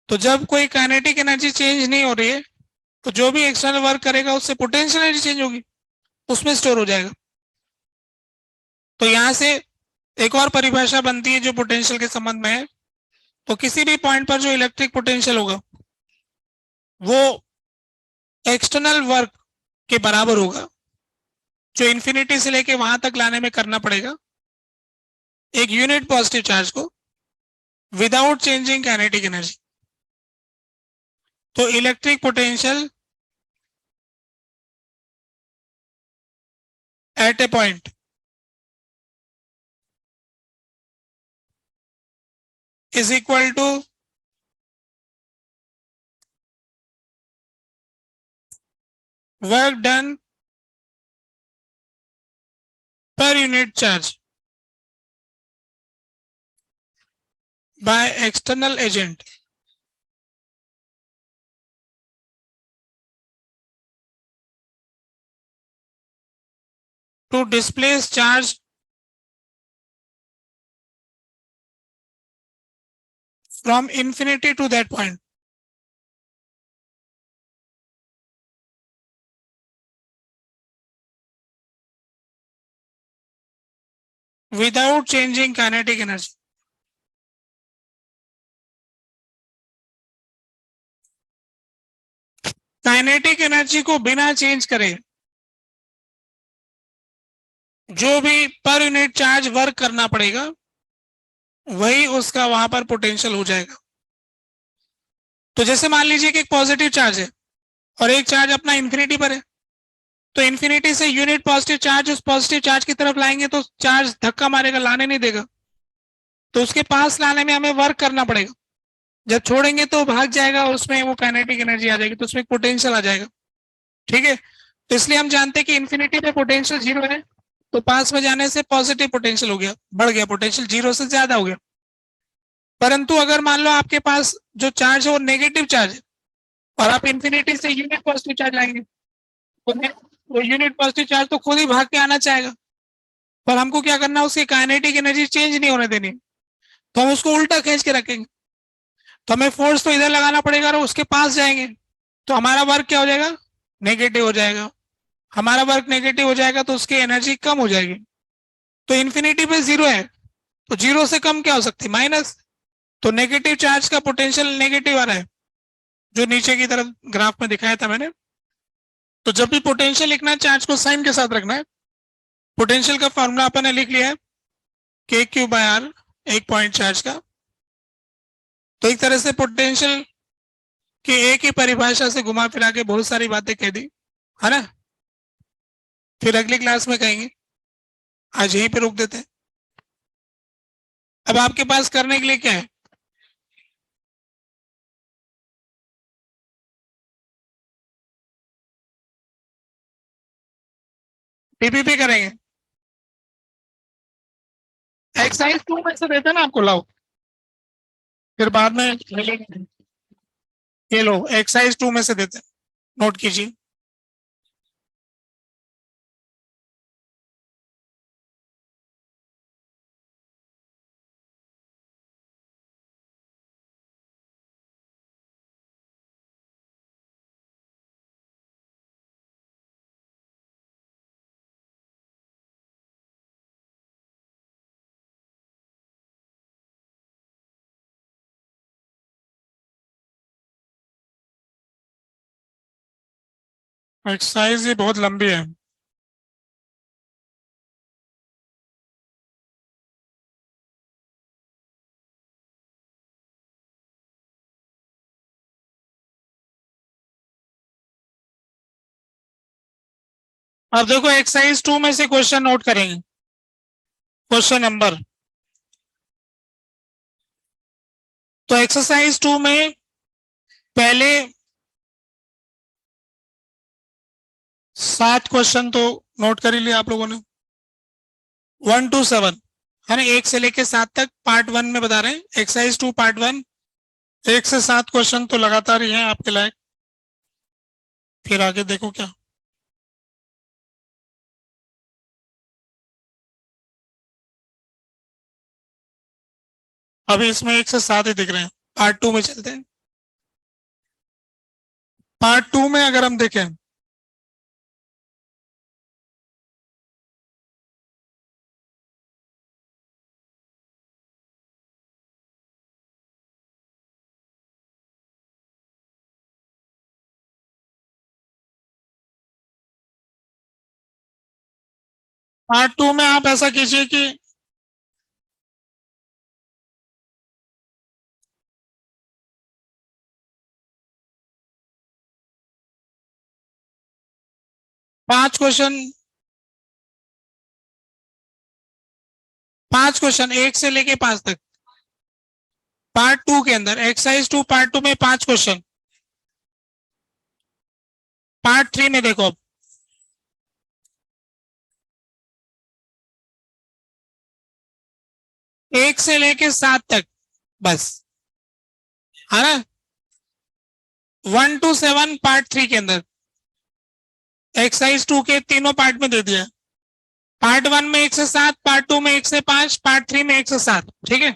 तो जब कोई काइनेटिक एनर्जी चेंज नहीं हो रही है तो जो भी एक्सटर्नल वर्क करेगा उससे पोटेंशियल एनर्जी चेंज होगी, उसमें स्टोर हो जाएगा। तो यहां से एक और परिभाषा बनती है जो पोटेंशियल के संबंध में है। तो किसी भी पॉइंट पर जो इलेक्ट्रिक पोटेंशियल होगा वो एक्सटर्नल वर्क के बराबर होगा, जो इन्फिनिटी से लेके वहां तक लाने में करना पड़ेगा एक यूनिट पॉजिटिव चार्ज को विदाउट चेंजिंग काइनेटिक एनर्जी। तो electric potential at a point is equal to work done per unit charge by external agent to displace charge from infinity to that point. Without changing kinetic energy. Kinetic energy को बिना change करे जो भी पर unit charge work करना पड़ेगा वही उसका वहां पर पोटेंशियल हो जाएगा। तो जैसे मान लीजिए कि एक पॉजिटिव चार्ज है और एक चार्ज अपना इंफिनिटी पर है, तो इंफिनिटी से यूनिट पॉजिटिव चार्ज उस पॉजिटिव चार्ज की तरफ लाएंगे तो चार्ज धक्का मारेगा, लाने नहीं देगा, तो उसके पास लाने में हमें वर्क करना पड़ेगा। जब छोड़ेंगे तो भाग जाएगा, उसमें वो काइनेटिक एनर्जी आ जाएगी, तो उसमें पोटेंशियल आ जाएगा। ठीक है, तो इसलिए हम जानते हैं कि इंफिनिटी पे पोटेंशियल जीरो है, तो पास में जाने से पॉजिटिव पोटेंशियल हो गया, बढ़ गया, पोटेंशियल जीरो से ज्यादा हो गया। परंतु अगर मान लो आपके पास जो चार्ज है वो नेगेटिव चार्ज है और आप इंफिनिटी से यूनिट पॉजिटिव चार्ज लाएंगे तो वो यूनिट पॉजिटिव चार्ज तो खुद ही भाग के आना चाहेगा, पर हमको क्या करना है, उसकी काइनेटिक एनर्जी चेंज नहीं होने देनी, तो हम उसको उल्टा खींच के रखेंगे। तो हमें फोर्स तो इधर लगाना पड़ेगा और उसके पास जाएंगे तो हमारा वर्क क्या हो जाएगा? नेगेटिव हो जाएगा। हमारा वर्क नेगेटिव हो जाएगा तो उसकी एनर्जी कम हो जाएगी। तो इन्फिनिटी पे जीरो है तो जीरो से कम क्या हो सकती है? माइनस। तो नेगेटिव चार्ज का पोटेंशियल नेगेटिव आ रहा है, जो नीचे की तरफ ग्राफ में दिखाया था मैंने। तो जब भी पोटेंशियल लिखना है चार्ज को साइन के साथ रखना है। पोटेंशियल का फॉर्मूला अपन ने लिख लिया है के क्यू बाय आर, एक पॉइंट चार्ज का। तो एक तरह से पोटेंशियल की एक ही परिभाषा से घुमा फिरा के बहुत सारी बातें कह दी है ना। फिर अगली क्लास में कहेंगे, आज यहीं पे रोक देते हैं। अब आपके पास करने के लिए क्या है? पीपीपी करेंगे। एक्सरसाइज 2 में से देते ना आपको, लाओ फिर बाद में ये लो, एक्सरसाइज 2 में से देते, नोट कीजिए। एक्सरसाइज ये बहुत लंबी है। अब देखो एक्सरसाइज 2 में से क्वेश्चन नोट करेंगे। क्वेश्चन नंबर, तो एक्सरसाइज 2 में पहले 7 क्वेश्चन तो नोट कर ही लिया आप लोगों ने, 1 to 7 है ना, 1 से लेके 7 तक पार्ट 1 में बता रहे हैं। एक्सरसाइज 2 पार्ट 1, 1 से 7 क्वेश्चन तो लगातार ही हैं आपके लायक। फिर आगे देखो क्या, अभी इसमें 1 से 7 ही दिख रहे हैं। पार्ट 2 में चलते हैं। पार्ट 2 में अगर हम देखें, पार्ट 2 में आप ऐसा कीजिए कि पांच क्वेश्चन 1 से लेके 5 तक पार्ट 2 के अंदर, एक्सरसाइज 2 पार्ट 2 में 5 क्वेश्चन। पार्ट 3 में देखो, अब 1 से लेके 7 तक बस, है ना। 1 to 7 पार्ट 3 के अंदर एक्सरसाइज 2 के तीनों पार्ट में दे दिया। पार्ट 1 में 1 से 7, पार्ट 2 में 1 से 5, पार्ट 3 में 1 से 7, ठीक है।